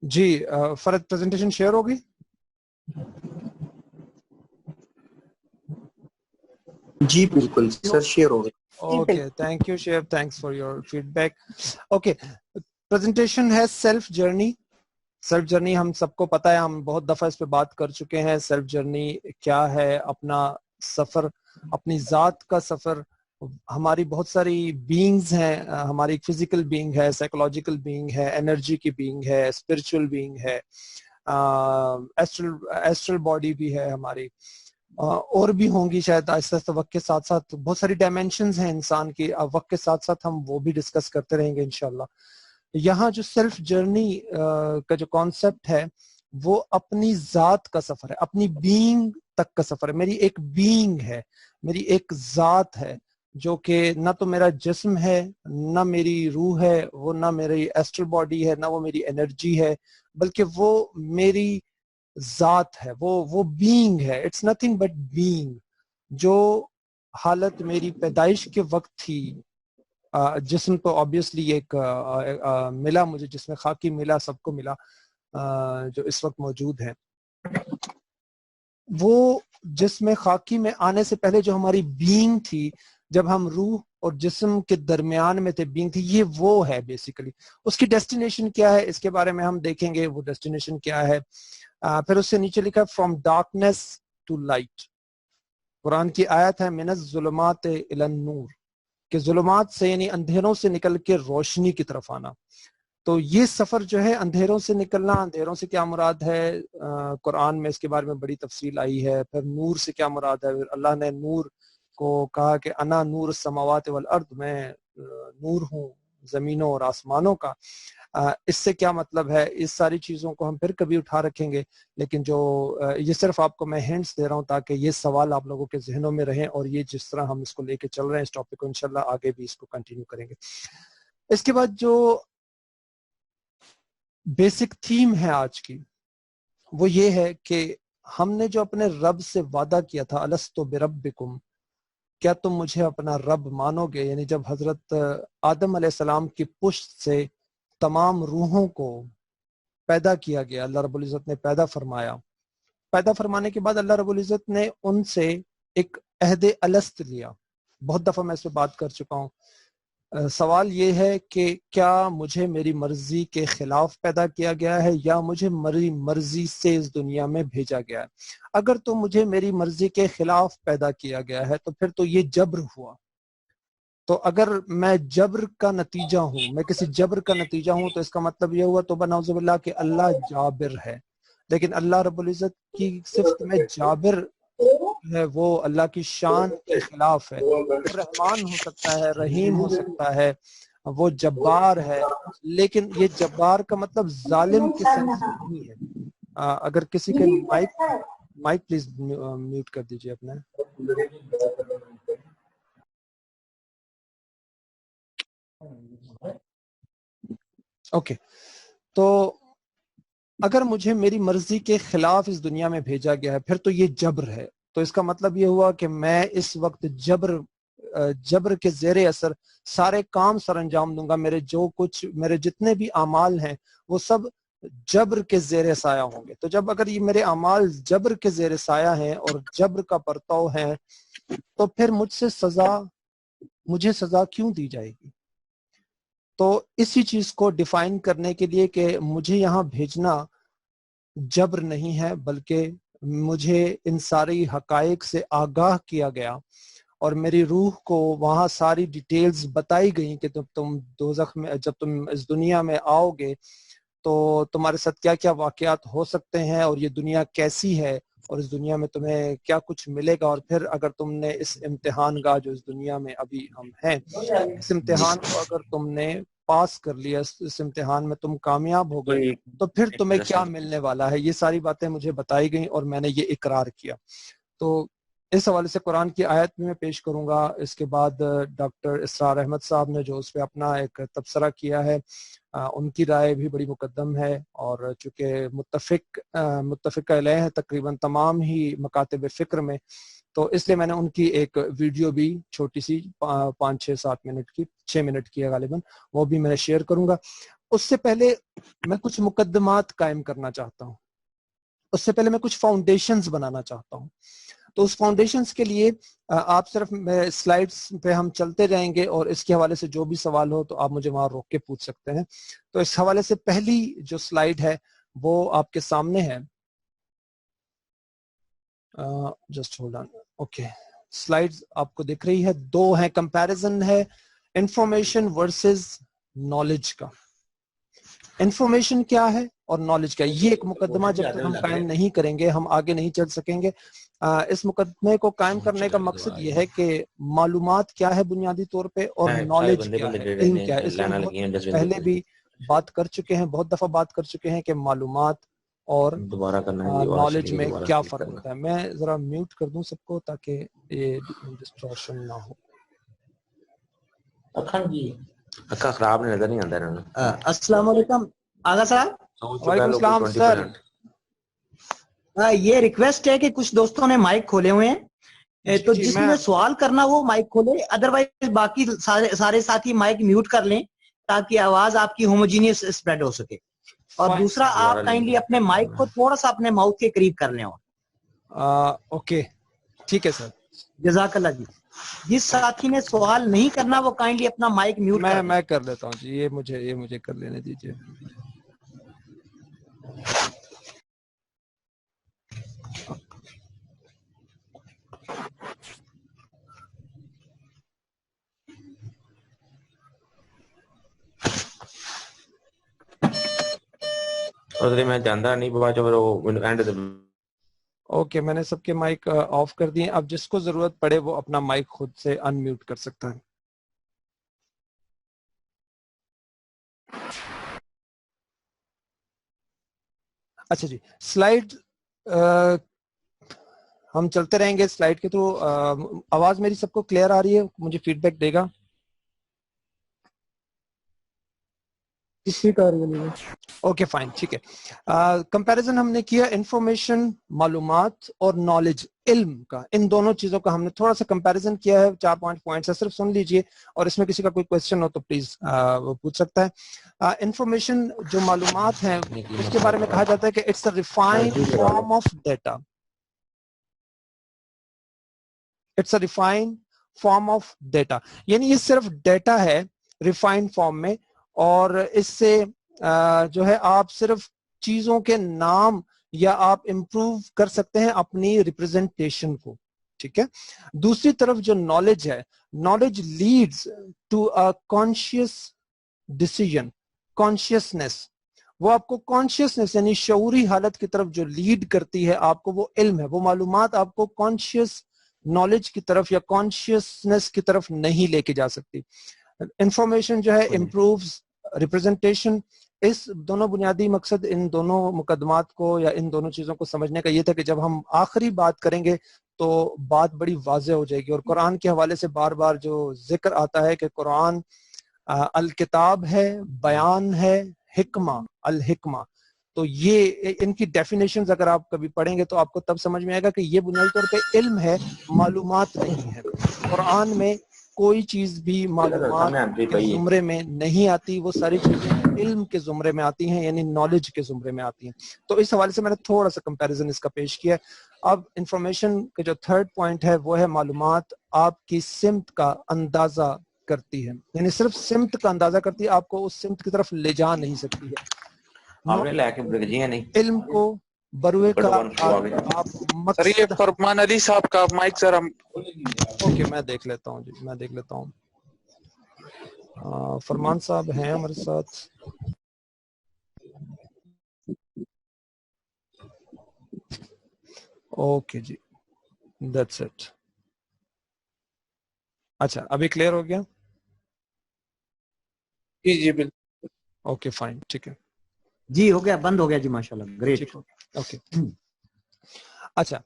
جی فرد presentation share ہوگی؟ جی بالکل سر شیئر ہوگی. Okay thank you chef, thanks for your feedback. Okay presentation ہے سیلف جرنی. سیلف جرنی ہم سب کو پتہ ہے، ہم بہت دفعہ اس پہ بات کر چکے ہیں. سیلف جرنی کیا ہے؟ اپنا سفر، اپنی ذات کا سفر. ہماری بہت ساری بینگز ہیں، ہماری ایک فزیکل بینگ ہے، سائیکولوجیکل بینگ ہے، انرجی کی بینگ ہے، اسپرچل بینگ ہے، ایسٹرل باڈی بھی ہے ہماری، اور بھی ہوں گی شاید آہستہ آہستہ وقت کے ساتھ ساتھ. بہت ساری ڈائمینشنز ہیں انسان کی، وقت کے ساتھ ساتھ ہم وہ بھی ڈسکس کرتے رہیں گے انشاءاللہ. یہاں جو سیلف جرنی کا جو کانسیپٹ ہے وہ اپنی ذات کا سفر ہے، اپنی بینگ تک کا سفر ہے. میری ایک بینگ ہے، میری ایک ذات ہے، جو کہ نہ تو میرا جسم ہے، نہ میری روح ہے، وہ نہ میری ایسٹرل باڈی ہے، نہ وہ میری انرجی ہے، بلکہ وہ میری ذات ہے، وہ بینگ ہے. It's nothing but being. جو حالت میری پیدائش کے وقت تھی، جسم تو آبویسلی ایک ملا مجھے، جسم خاکی ملا، سب کو ملا جو اس وقت موجود ہیں. وہ جسم خاکی میں آنے سے پہلے جو ہماری بینگ تھی، جب ہم روح اور جسم کے درمیان میں تھے، بینگ تھی، یہ وہ ہے بیسیکلی. اس کی ڈیسٹینیشن کیا ہے اس کے بارے میں ہم دیکھیں گے، وہ ڈیسٹینیشن کیا ہے. پھر اس سے نیچے لکھا فرام ڈارکنیس ٹو لائٹ. قرآن کی آیت ہے من الظلمات الی النور، کہ ظلمات سے یعنی اندھیروں سے نکل کے روشنی کی طرف آنا. تو یہ سفر جو ہے اندھیروں سے نکلنا، اندھیروں سے کیا مراد ہے؟ قرآن میں اس کے بارے میں بڑی تفصیل آئی ہے. پھر نور سے کیا مراد ہے؟ اللہ نے نور کو کہا کہ انا نور السماوات والارض، میں نور ہوں زمینوں اور آسمانوں کا. اس سے کیا مطلب ہے؟ اس ساری چیزوں کو ہم پھر کبھی اٹھا رکھیں گے، لیکن جو یہ صرف آپ کو میں ہنٹس دے رہا ہوں تاکہ یہ سوال آپ لوگوں کے ذہنوں میں رہیں، اور یہ جس طرح ہم اس کو لے کے چل رہے ہیں اس ٹاپک کو، انشاءاللہ آگے بھی اس کو کنٹینیو کریں گے. اس کے بعد جو بیسک تھیم ہے آج کی، وہ یہ ہے کہ ہم نے جو اپنے رب سے وعدہ کیا تھا، الست بربکم، کیا تم مجھے اپنا رب مانو گے؟ یعنی جب حضرت آدم علیہ السلام کی پشت سے تمام روحوں کو پیدا کیا گیا، اللہ رب العزت نے پیدا فرمایا. پیدا فرمانے کے بعد اللہ رب العزت نے ان سے ایک عہد الست لیا. بہت دفعہ میں اس پہ بات کر چکا ہوں. سوال یہ ہے کہ کیا مجھے میری مرضی کے خلاف پیدا کیا گیا ہے یا مجھے میری مرضی سے اس دنیا میں بھیجا گیا ہے؟ اگر تو مجھے میری مرضی کے خلاف پیدا کیا گیا ہے تو پھر تو یہ جبر ہوا. تو اگر میں جبر کا نتیجہ ہوں، میں کسی جبر کا نتیجہ ہوں، تو اس کا مطلب یہ ہوا تو بنعوذ باللہ کہ اللہ جابر ہے. لیکن اللہ رب العزت کی صفت میں جابر ہے، وہ اللہ کی شان کے خلاف ہے. رحمان ہو سکتا ہے، رحیم ہو سکتا ہے، وہ جبار ہے، لیکن یہ جبار کا مطلب ظالم کے سینس میں نہیں ہے. اگر کسی کے مائک پلیز میوٹ کر دیجئے اپنا. اوکے تو اگر مجھے میری مرضی کے خلاف اس دنیا میں بھیجا گیا ہے پھر تو یہ جبر ہے. تو اس کا مطلب یہ ہوا کہ میں اس وقت جبر کے زیر اثر سارے کام سر انجام دوں گا. میرے جتنے بھی اعمال ہیں وہ سب جبر کے زیر سایہ ہوں گے. تو جب اگر یہ میرے اعمال جبر کے زیر سایہ ہیں اور جبر کا پرتو ہے، تو پھر مجھے سزا کیوں دی جائے گی؟ تو اسی چیز کو ڈیفائن کرنے کے لیے کہ مجھے یہاں بھیجنا جبر نہیں ہے، بلکہ مجھے ان ساری حقائق سے آگاہ کیا گیا اور میری روح کو وہاں ساری ڈیٹیلز بتائی گئیں کہ تم دوزخ میں، جب تم اس دنیا میں آؤ گے تو تمہارے ساتھ کیا کیا واقعات ہو سکتے ہیں، اور یہ دنیا کیسی ہے، اور اس دنیا میں تمہیں کیا کچھ ملے گا. اور پھر اگر تم نے اس امتحان کا جو اس دنیا میں ابھی ہم ہیں، اس امتحان کو اگر تم نے پاس کر لیا، اس امتحان میں تم کامیاب ہو گئے، تو پھر تمہیں کیا ملنے والا ہے. یہ ساری باتیں مجھے بتائی گئیں اور میں نے یہ اقرار کیا. تو اس حوالے سے قرآن کی آیت بھی میں پیش کروں گا. اس کے بعد ڈاکٹر اسرار احمد صاحب نے جو اس پہ اپنا ایک تبصرہ کیا ہے، ان کی رائے بھی بڑی مقدم ہے، اور چونکہ متفق علیہ ہے تقریباً تمام ہی مکاتب فکر میں، تو اس لیے میں نے ان کی ایک ویڈیو بھی چھوٹی سی 5-6-7 منٹ کی، 6 منٹ کی ہے غالباً، وہ بھی میں شیئر کروں گا. اس سے پہلے میں کچھ مقدمات قائم کرنا چاہتا ہوں، اس سے پہلے میں کچھ فاؤنڈیشنز بنانا چاہتا ہوں. تو اس فاؤنڈیشنز کے لیے آپ صرف سلائڈز پہ ہم چلتے جائیں گے اور اس کے حوالے سے جو بھی سوال ہو تو آپ مجھے وہاں روک کے پوچھ سکتے ہیں. تو اس حوالے سے پہلی جو سلائڈ ہے وہ آپ کے سامنے ہے. Just hold on. Okay, slides آپ کو دکھ رہی ہے، دو ہیں، کمپیریزن ہے انفارمیشن ورسز نالج کا. انفارمیشن کیا ہے اور نالج کیا ہے، یہ ایک مقدمہ جب تک ہم قائم نہیں کریں گے ہم آگے نہیں چل سکیں گے. اس مقدمے کو قائم کرنے کا مقصد یہ ہے کہ معلومات کیا ہے بنیادی طور پہ اور نالج کیا ہے، علم کیا ہے. اس میں بہت پہلے بھی بات کر چکے ہیں، بہت دفعہ بات کر چکے ہیں کہ معلومات اور نالج میں کیا فرق ہوتا ہے. میں ذرا میوٹ کر دوں سب کو تاکہ یہ ڈسٹورشن نہ ہو. اکھا خراب نظر نہیں آتا رہنا. السلام علیکم آغا صاحب. وعلیکم السلام سر. یہ ریکویسٹ ہے کہ کچھ دوستوں نے مائک کھولے ہوئے ہیں تو جس نے سوال کرنا وہ مائک کھولے، ادروائز باقی سارے ساتھی مائک میوٹ کر لیں تاکہ آواز آپ کی ہوموجینئس اسپریڈ ہو سکے. اور دوسرا آپ کائنڈلی اپنے مائک کو تھوڑا سا اپنے ماؤتھ کے قریب کر لیں. اور اوکے ٹھیک ہے سر، جزاک اللہ جی. جس ساتھی نے سوال نہیں کرنا وہ کائنڈلی اپنا مائک میوٹ کر میں کر لیتا ہوں جی. یہ مجھے کر لینے دیجیے. میں جانتا نہیں بابا جو اوکے میں نے سب کے مائک آف کر دیے. اب جس کو ضرورت پڑے وہ اپنا مائک خود سے ان میوٹ کر سکتا ہے. اچھا جی، سلائیڈ ہم چلتے رہیں گے سلائیڈ کے تھرو. آواز میری سب کو کلیئر آ رہی ہے؟ مجھے فیڈ بیک دے گا. اوکے فائن ٹھیک ہے. کمپیریزن ہم نے کیا انفارمیشن، معلومات اور نالج، علم کا. ان دونوں چیزوں کا ہم نے تھوڑا سا کمپیریزن کیا ہے. 4 پوائنٹس ہے، صرف سن لیجئے اور اس میں کسی کا کوئی کوشچن ہو تو پلیز وہ پوچھ سکتا ہے. انفارمیشن جو معلومات ہیں اس کے بارے میں کہا جاتا ہے کہ it's a refined form of data. It's a refined form of data, یعنی یہ صرف ڈیٹا ہے ریفائنڈ فارم میں، اور اس سے جو ہے آپ صرف چیزوں کے نام یا آپ امپروو کر سکتے ہیں اپنی ریپرزنٹیشن کو. ٹھیک ہے. دوسری طرف جو نالج ہے، knowledge leads to a conscious decision. Consciousness, وہ آپ کو کانشیسنس یعنی شعوری حالت کی طرف جو لیڈ کرتی ہے آپ کو، وہ علم ہے. وہ معلومات آپ کو کانشیس نالج کی طرف یا کانشیسنس کی طرف نہیں لے کے جا سکتی. انفارمیشن جو ہے امپرووز ریپرزنٹیشن. اس دونوں بنیادی مقصد ان دونوں مقدمات کو یا ان دونوں چیزوں کو سمجھنے کا یہ تھا کہ جب ہم آخری بات کریں گے تو بات بڑی واضح ہو جائے گی. اور قرآن کے حوالے سے بار بار جو ذکر آتا ہے کہ قرآن الکتاب ہے، بیان ہے، حکمہ، الحکمہ. تو یہ ان کی ڈیفینیشنز اگر آپ کبھی پڑھیں گے تو آپ کو تب سمجھ میں آئے گا کہ یہ بنیادی طور پہ علم ہے، معلومات نہیں ہے. قرآن میں کوئی چیز بھی معلومات کے زمرے میں نہیں آتی، وہ ساری چیزیں علم کے زمرے میں آتی ہیں، یعنی نالج کے زمرے میں آتی ہیں. تو اس حوالے سے میں نے تھوڑا سا کمپیریزن اس کا پیش کیا. اب انفارمیشن کا جو تھرڈ پوائنٹ ہے وہ ہے معلومات آپ کی سمت کا اندازہ کرتی ہے، یعنی صرف سمت کا اندازہ کرتی ہے، آپ کو اس سمت کی طرف لے جا نہیں سکتی ہے. علم کو بروئے کا آپ سر یہ فرمان علی صاحب کا مائک ذرا. اوکے میں دیکھ لیتا ہوں جی، میں دیکھ لیتا ہوں. فرمان صاحب ہیں ہمارے ساتھ. اوکے جی، دیٹس اٹ. اچھا ابھی کلیئر ہو گیا؟ جی جی بالکل. اوکے فائن ٹھیک ہے جی ہو گیا، بند ہو گیا جی، ماشاءاللہ گریٹ. اوکے اچھا،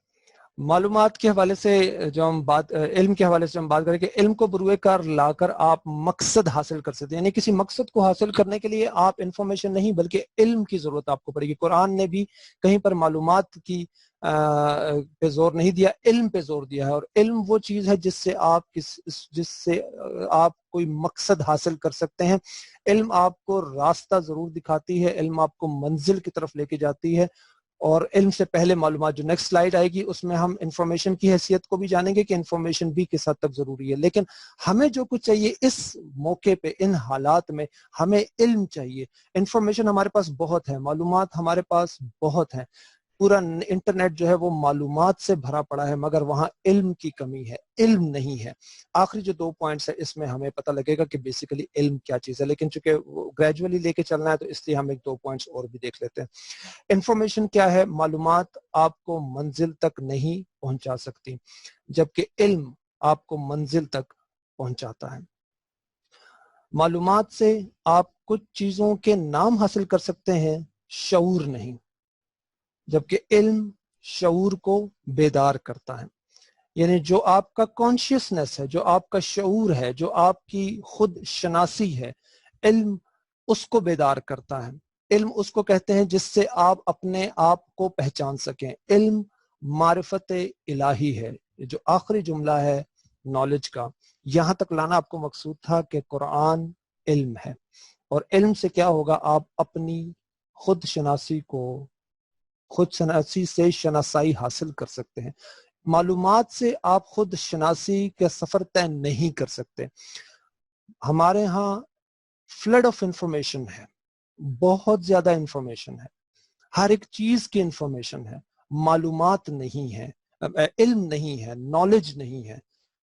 معلومات کے حوالے سے جو ہم بات، علم کے حوالے سے ہم بات کریں کہ علم کو بروئے کار لا کر آپ مقصد حاصل کر سکتے ہیں. یعنی کسی مقصد کو حاصل کرنے کے لیے آپ انفارمیشن نہیں بلکہ علم کی ضرورت آپ کو پڑے گی. قرآن نے بھی کہیں پر معلومات کی پہ زور نہیں دیا، علم پہ زور دیا ہے. اور علم وہ چیز ہے جس سے آپ کوئی مقصد حاصل کر سکتے ہیں. علم آپ کو راستہ ضرور دکھاتی ہے، علم آپ کو منزل کی طرف لے کے جاتی ہے. اور علم سے پہلے معلومات، جو نیکسٹ سلائیڈ آئے گی اس میں ہم انفارمیشن کی حیثیت کو بھی جانیں گے کہ انفارمیشن بھی کس حد تک ضروری ہے. لیکن ہمیں جو کچھ چاہیے اس موقع پہ، ان حالات میں، ہمیں علم چاہیے. انفارمیشن ہمارے پاس بہت ہے، معلومات ہمارے پاس بہت ہیں، پورا انٹرنیٹ جو ہے وہ معلومات سے بھرا پڑا ہے، مگر وہاں علم کی کمی ہے، علم نہیں ہے. آخری جو 2 پوائنٹس ہے اس میں ہمیں پتہ لگے گا کہ بیسیکلی علم کیا چیز ہے. لیکن چونکہ گریجولی لے کے چلنا ہے تو اس لیے ہم 1-2 پوائنٹس اور بھی دیکھ لیتے ہیں. انفارمیشن کیا ہے؟ معلومات آپ کو منزل تک نہیں پہنچا سکتی، جبکہ علم آپ کو منزل تک پہنچاتا ہے. معلومات سے آپ کچھ چیزوں کے نام حاصل کر سکتے ہیں، شعور نہیں، جبکہ علم شعور کو بیدار کرتا ہے. یعنی جو آپ کا کانشیسنس ہے، جو آپ کا شعور ہے، جو آپ کی خود شناسی ہے، علم اس کو بیدار کرتا ہے. علم اس کو کہتے ہیں جس سے آپ اپنے آپ کو پہچان سکیں. علم معرفت الہی ہے. جو آخری جملہ ہے نالج کا، یہاں تک لانا آپ کو مقصود تھا کہ قرآن علم ہے. اور علم سے کیا ہوگا؟ آپ اپنی خود شناسی سے شناسائی حاصل کر سکتے ہیں. معلومات سے آپ خود شناسی کا سفر طے نہیں کر سکتے. ہمارے ہاں فلڈ آف انفارمیشن ہے، بہت زیادہ انفارمیشن ہے، ہر ایک چیز کی انفارمیشن ہے. معلومات نہیں ہے، علم نہیں ہے، نالج نہیں ہے.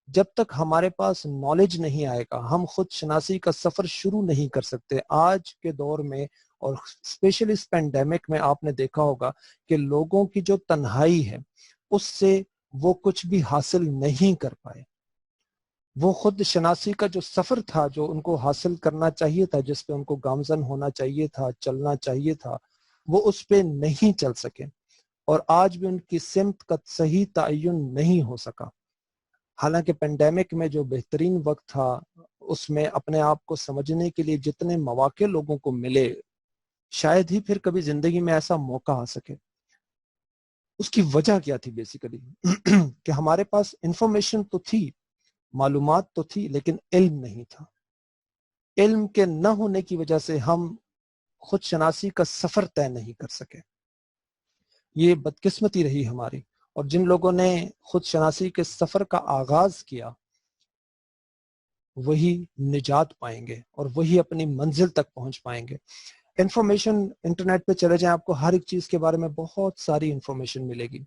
جب تک ہمارے پاس نالج نہیں آئے گا ہم خود شناسی کا سفر شروع نہیں کر سکتے. آج کے دور میں اور اسپیشلی اس پینڈیمک میں آپ نے دیکھا ہوگا کہ لوگوں کی جو تنہائی ہے اس سے وہ کچھ بھی حاصل نہیں کر پائے. وہ خود شناسی کا جو سفر تھا، جو ان کو حاصل کرنا چاہیے تھا، جس پہ ان کو گامزن ہونا چاہیے تھا، چلنا چاہیے تھا، وہ اس پہ نہیں چل سکے. اور آج بھی ان کی سمت کا صحیح تعین نہیں ہو سکا. حالانکہ پینڈیمک میں جو بہترین وقت تھا اس میں اپنے آپ کو سمجھنے کے لیے جتنے مواقع لوگوں کو ملے، شاید ہی پھر کبھی زندگی میں ایسا موقع آ سکے. اس کی وجہ کیا تھی؟ بیسیکلی کہ ہمارے پاس انفارمیشن تو تھی، معلومات تو تھی، لیکن علم نہیں تھا. علم کے نہ ہونے کی وجہ سے ہم خود شناسی کا سفر طے نہیں کر سکے. یہ بدقسمتی رہی ہماری. اور جن لوگوں نے خود شناسی کے سفر کا آغاز کیا وہی نجات پائیں گے اور وہی اپنی منزل تک پہنچ پائیں گے. انفارمیشن انٹرنیٹ پہ چلے جائیں، آپ کو ہر ایک چیز کے بارے میں بہت ساری انفارمیشن ملے گی،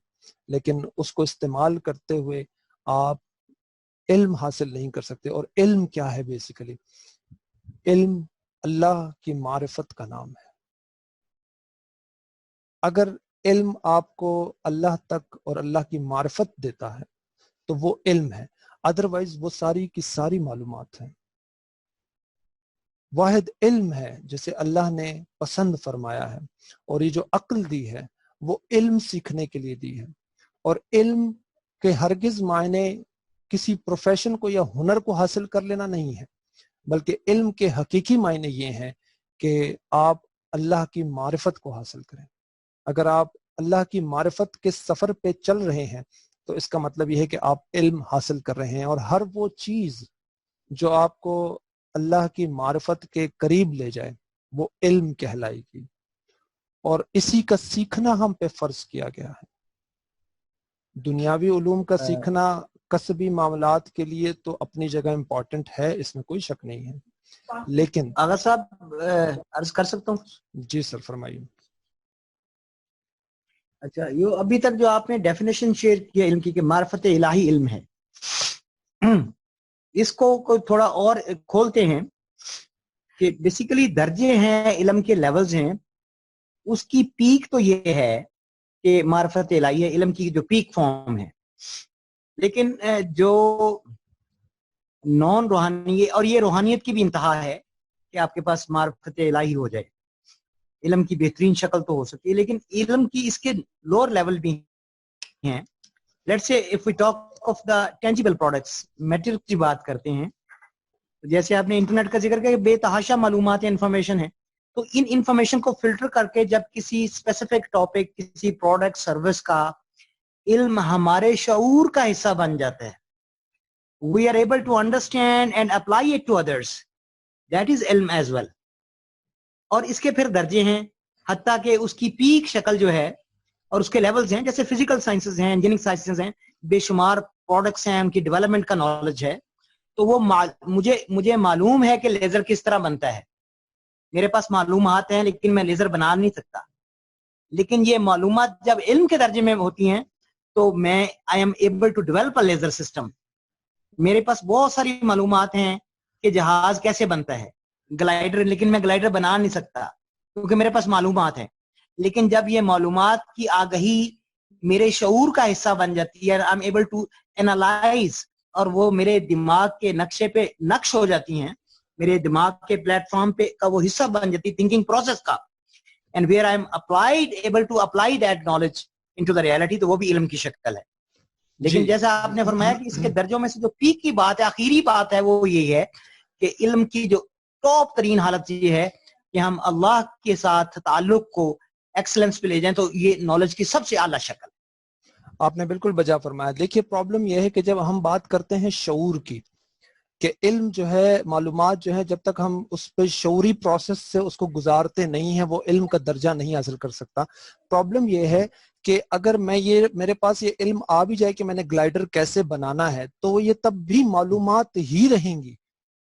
لیکن اس کو استعمال کرتے ہوئے آپ علم حاصل نہیں کر سکتے. اور علم کیا ہے؟ بیسیکلی علم اللہ کی معرفت کا نام ہے. اگر علم آپ کو اللہ تک اور اللہ کی معرفت دیتا ہے تو وہ علم ہے، ادروائز وہ ساری کی ساری معلومات ہیں. واحد علم ہے جسے اللہ نے پسند فرمایا ہے، اور یہ جو عقل دی ہے وہ علم سیکھنے کے لیے دی ہے. اور علم کے ہرگز معنی کسی پروفیشن کو یا ہنر کو حاصل کر لینا نہیں ہے، بلکہ علم کے حقیقی معنی یہ ہیں کہ آپ اللہ کی معرفت کو حاصل کریں. اگر آپ اللہ کی معرفت کے سفر پہ چل رہے ہیں تو اس کا مطلب یہ ہے کہ آپ علم حاصل کر رہے ہیں. اور ہر وہ چیز جو آپ کو اللہ کی معرفت کے قریب لے جائے وہ علم کہلائے گی. اور اسی کا سیکھنا ہم پہ فرض کیا گیا ہے. دنیاوی علوم کا سیکھنا کسبی معاملات کے لیے تو اپنی جگہ امپورٹنٹ ہے، اس میں کوئی شک نہیں ہے. لیکن آغا صاحب عرض کر سکتا ہوں؟ جی سر فرمائیے. اچھا، یہ ابھی تک جو آپ نے ڈیفینیشن شیئر کیا علم کی کہ معرفت الہی علم ہے، اس کو کوئی تھوڑا اور کھولتے ہیں کہ بیسیکلی درجے ہیں، علم کے لیولز ہیں. اس کی پیک تو یہ ہے کہ معرفت الہی ہے، علم کی جو پیک فارم ہے. لیکن جو نان روحانی، اور یہ روحانیت کی بھی انتہا ہے کہ آپ کے پاس معرفت الہی ہو جائے، علم کی بہترین شکل تو ہو سکتی ہے، لیکن علم کی اس کے لوور لیول بھی ہیں. Let's say if we talk of the tangible products, material کی بات کرتے ہیں، جیسے آپ نے انٹرنیٹ کا ذکر کیا کہ بے تحاشا معلومات انفارمیشن ہے، تو ان انفارمیشن کو فلٹر کر کے جب کسی اسپیسیفک ٹاپک، کسی پروڈکٹ سروس کا علم ہمارے شعور کا حصہ بن جاتا ہے. We are able to understand and apply it to others. That is علم as well. اور اس کے پھر درجے ہیں, حتیٰ کہ اس کی پیک شکل جو ہے اور اس کے لیولز ہیں, جیسے فزیکل سائنسز ہیں, انجینئرنگ سائنسز ہیں, بے شمار پروڈکٹس ہیں, ان کی ڈیولپمنٹ کا نالج ہے. تو وہ مجھے معلوم ہے کہ لیزر کس طرح بنتا ہے, میرے پاس معلومات ہیں, لیکن میں لیزر بنا نہیں سکتا. لیکن یہ معلومات جب علم کے درجے میں ہوتی ہیں تو میں I am able to develop a laser system. میرے پاس بہت ساری معلومات ہیں کہ جہاز کیسے بنتا ہے, گلائڈر, لیکن میں گلائڈر بنا نہیں سکتا کیونکہ میرے پاس معلومات ہیں. لیکن جب یہ معلومات کی آگہی میرے شعور کا حصہ بن جاتی ہے, I am able to analyse, اور وہ میرے دماغ کے نقشے پہ نقش ہو جاتی ہیں, میرے دماغ کے پلیٹ فارم پہ کا وہ حصہ بن جاتی ہے تھنکنگ پروسیس کا, and where I am able to apply that knowledge into the reality, تو وہ بھی علم کی شکل ہے. لیکن جیسا آپ نے فرمایا کہ اس کے درجوں میں سے جو پیک کی بات ہے, آخری بات ہے, وہ یہی ہے کہ علم کی جو ٹاپ ترین حالت یہ ہے کہ ہم اللہ کے ساتھ تعلق کو ایکسلنس پہ لے جائیں, تو یہ نالج کی سب سے اعلیٰ شکل. آپ نے بالکل بجا فرمایا. دیکھیے پرابلم یہ ہے کہ جب ہم بات کرتے ہیں شعور کی, کہ علم جو ہے, معلومات جو ہے, جب تک ہم اس پہ شعوری پروسیس سے اس کو گزارتے نہیں ہیں, وہ علم کا درجہ نہیں حاصل کر سکتا. پرابلم یہ ہے کہ اگر میرے پاس یہ علم آ بھی جائے کہ میں نے گلائڈر کیسے بنانا ہے, تو یہ تب بھی معلومات ہی رہیں گی,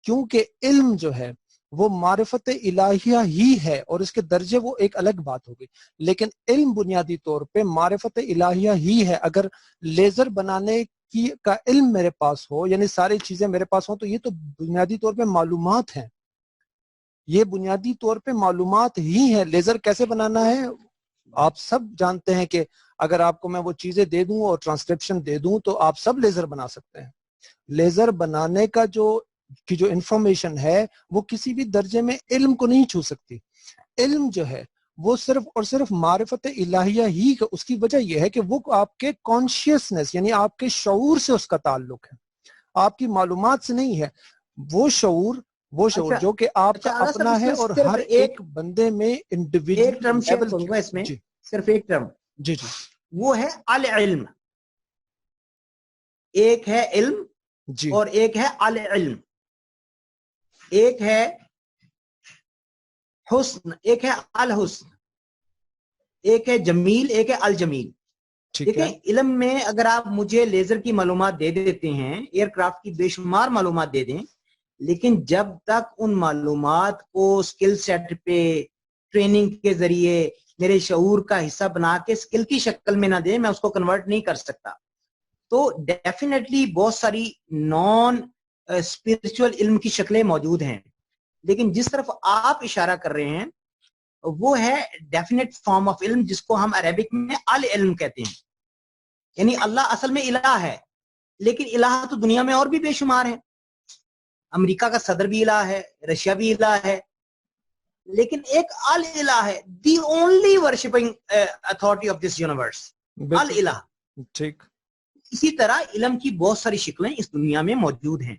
کیونکہ علم جو ہے وہ معرفت الہیہ ہی ہے, اور اس کے درجے وہ ایک الگ بات ہوگی. لیکن علم بنیادی طور پہ معرفت الہیہ ہی ہے. اگر لیزر بنانے کا علم میرے پاس ہو, یعنی ساری چیزیں میرے پاس ہوں, تو یہ تو بنیادی طور پہ معلومات ہیں, یہ بنیادی طور پہ معلومات ہی ہیں. لیزر کیسے بنانا ہے آپ سب جانتے ہیں کہ اگر آپ کو میں وہ چیزیں دے دوں اور ٹرانسکرپشن دے دوں تو آپ سب لیزر بنا سکتے ہیں. لیزر بنانے کا جو انفارمیشن ہے وہ کسی بھی درجے میں علم کو نہیں چھو سکتی. علم جو ہے وہ صرف اور صرف معرفت الہیہ ہی کا, اس کی وجہ یہ ہے کہ وہ آپ کے کانشیسنس, یعنی آپ کے شعور سے اس کا تعلق ہے, آپ کی معلومات سے نہیں ہے. وہ شعور جو کہ آپ کا اپنا ہے, اور ہر ایک بندے میں انڈیویجول اس میں صرف ایک ٹرم, جی وہ ہے العلم. ایک ہے علم جی, اور ایک ہے العلم. ایک ہے حسن, ایک ہے الحسن, ایک ہے جمیل, ایک ہے الجمیل. دیکھیں علم میں اگر آپ مجھے لیزر کی معلومات دے دیتے ہیں, ایئر کرافٹ کی بے شمار معلومات دے دیں, لیکن جب تک ان معلومات کو سکل سیٹ پہ ٹریننگ کے ذریعے میرے شعور کا حصہ بنا کے سکل کی شکل میں نہ دیں, میں اس کو کنورٹ نہیں کر سکتا. تو ڈیفینیٹلی بہت ساری نان اسپرچل علم کی شکلیں موجود ہیں, لیکن جس طرف آپ اشارہ کر رہے ہیں وہ ہے ڈیفینیٹ فارم آف علم, جس کو ہم عربک میں العلم کہتے ہیں. یعنی اللہ اصل میں الہ ہے, لیکن الہ تو دنیا میں اور بھی بے شمار ہیں. امریکہ کا صدر بھی الہ ہے, رشیا بھی الہ ہے, لیکن ایک الہ ہے, the only worshipping authority of this universe, الہ. ٹھیک. اسی طرح علم کی بہت ساری شکلیں اس دنیا میں موجود ہیں,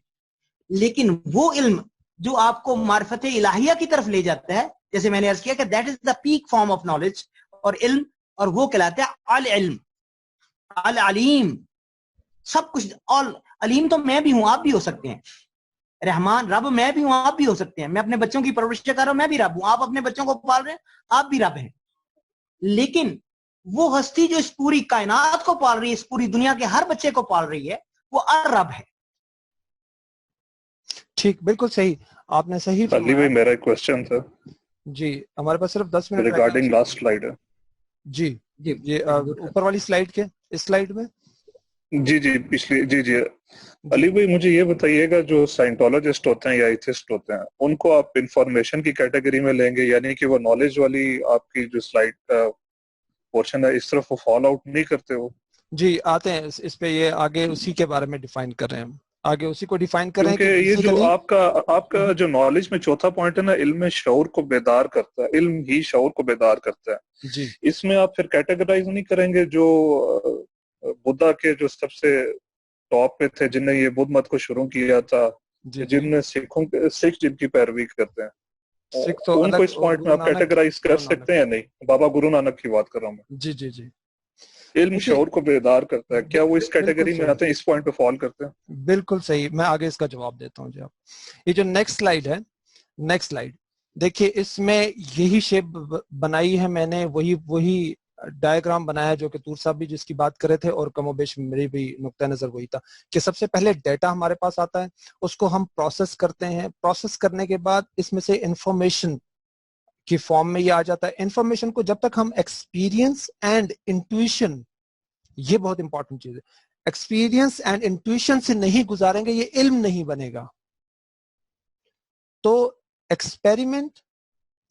لیکن وہ علم جو آپ کو معرفت الہیہ کی طرف لے جاتا ہے, جیسے میں نے عرض کیا کہ that is the peak form of knowledge اور علم, اور وہ کہلاتا ہے العلم, العلیم. سب کچھ علیم تو میں بھی ہوں, آپ بھی ہو سکتے ہیں. رحمان رب میں بھی ہوں, آپ بھی ہو سکتے ہیں. میں اپنے بچوں کی پرورش کر رہا ہوں, میں بھی رب ہوں. آپ اپنے بچوں کو پال رہے ہیں, آپ بھی رب ہیں. لیکن وہ ہستی جو اس پوری کائنات کو پال رہی ہے, اس پوری دنیا کے ہر بچے کو پال رہی ہے, وہ الرب ہے. ٹھیک, بالکل صحیح, آپ نے صحیح علی بھائی میرا ایک کوسچن تھا. جی, ہمارے پاس صرف 10 منٹ ریگارڈنگ لاسٹ سلائیڈ ہے. جی یہ اوپر والی سلائیڈ کے اس سلائیڈ میں جی پچھلی جی علی بھائی مجھے یہ بتائیے گا, جو سائنٹولوجسٹ ہوتے ہیں یا ایتھسٹ ہوتے ہیں, ان کو آپ انفارمیشن کی کیٹیگری میں لیں گے, یعنی کہ وہ نالج والی آپ کی جو سلائیڈ کا پورشن ہے اس طرف وہ فال آؤٹ نہیں کرتے ہو؟ جی آتے ہیں اس پہ, یہ آگے اسی کے بارے میں ڈیفائن کر رہے ہیں, ہم آگے اسی کو ڈیفائن کر رہے ہیں. کیونکہ یہ جو آپ کا جو نالج میں چوتھا پوائنٹ ہے نا, علم شعور کو بیدار کرتا ہے, علم ہی شعور کو بیدار کرتا ہے. جی, اس میں آپ پھر کیٹیگرائز نہیں کریں گے جو بدھا کے جو سب سے ٹاپ پہ تھے, جن نے یہ بدھ مت کو شروع کیا تھا, جن نے سکھ جن کی پیروی کرتے ہیں, ان کو اس پوائنٹ میں آپ کیٹیگرائز کر سکتے ہیں یا نہیں؟ بابا گرو نانک کی بات کر رہا ہوں میں. جی علم شعور کو بیدار کرتا ہے، کیا وہ اس کیٹیگری میں آتے ہیں، اس پوائنٹ پہ فال کرتے ہیں؟ بالکل صحیح، میں آگے اس کا جواب دیتا ہوں جی. آپ یہ جو نیکسٹ سلائیڈ ہے، نیکسٹ سلائیڈ دیکھیے، اس میں یہی شیپ بنائی ہے میں نے، وہی ڈائیگرام بنایا جو کہ طور صاحب بھی جس کی بات کرے تھے، اور کم و بیش میری بھی نقطہ نظر وہی تھا کہ سب سے پہلے ڈیٹا ہمارے پاس آتا ہے، اس کو ہم پروسیس کرتے ہیں، پروسیس کرنے کے بعد اس میں سے انفارمیشن کی فارم میں یہ آ جاتا ہے. انفارمیشن کو جب تک ہم ایکسپیرینس اینڈ انٹویشن، یہ بہت امپورٹنٹ چیز ہے، ایکسپیرینس اینڈ انٹویشن سے نہیں گزاریں گے یہ علم نہیں بنے گا. تو ایکسپیریمنٹ،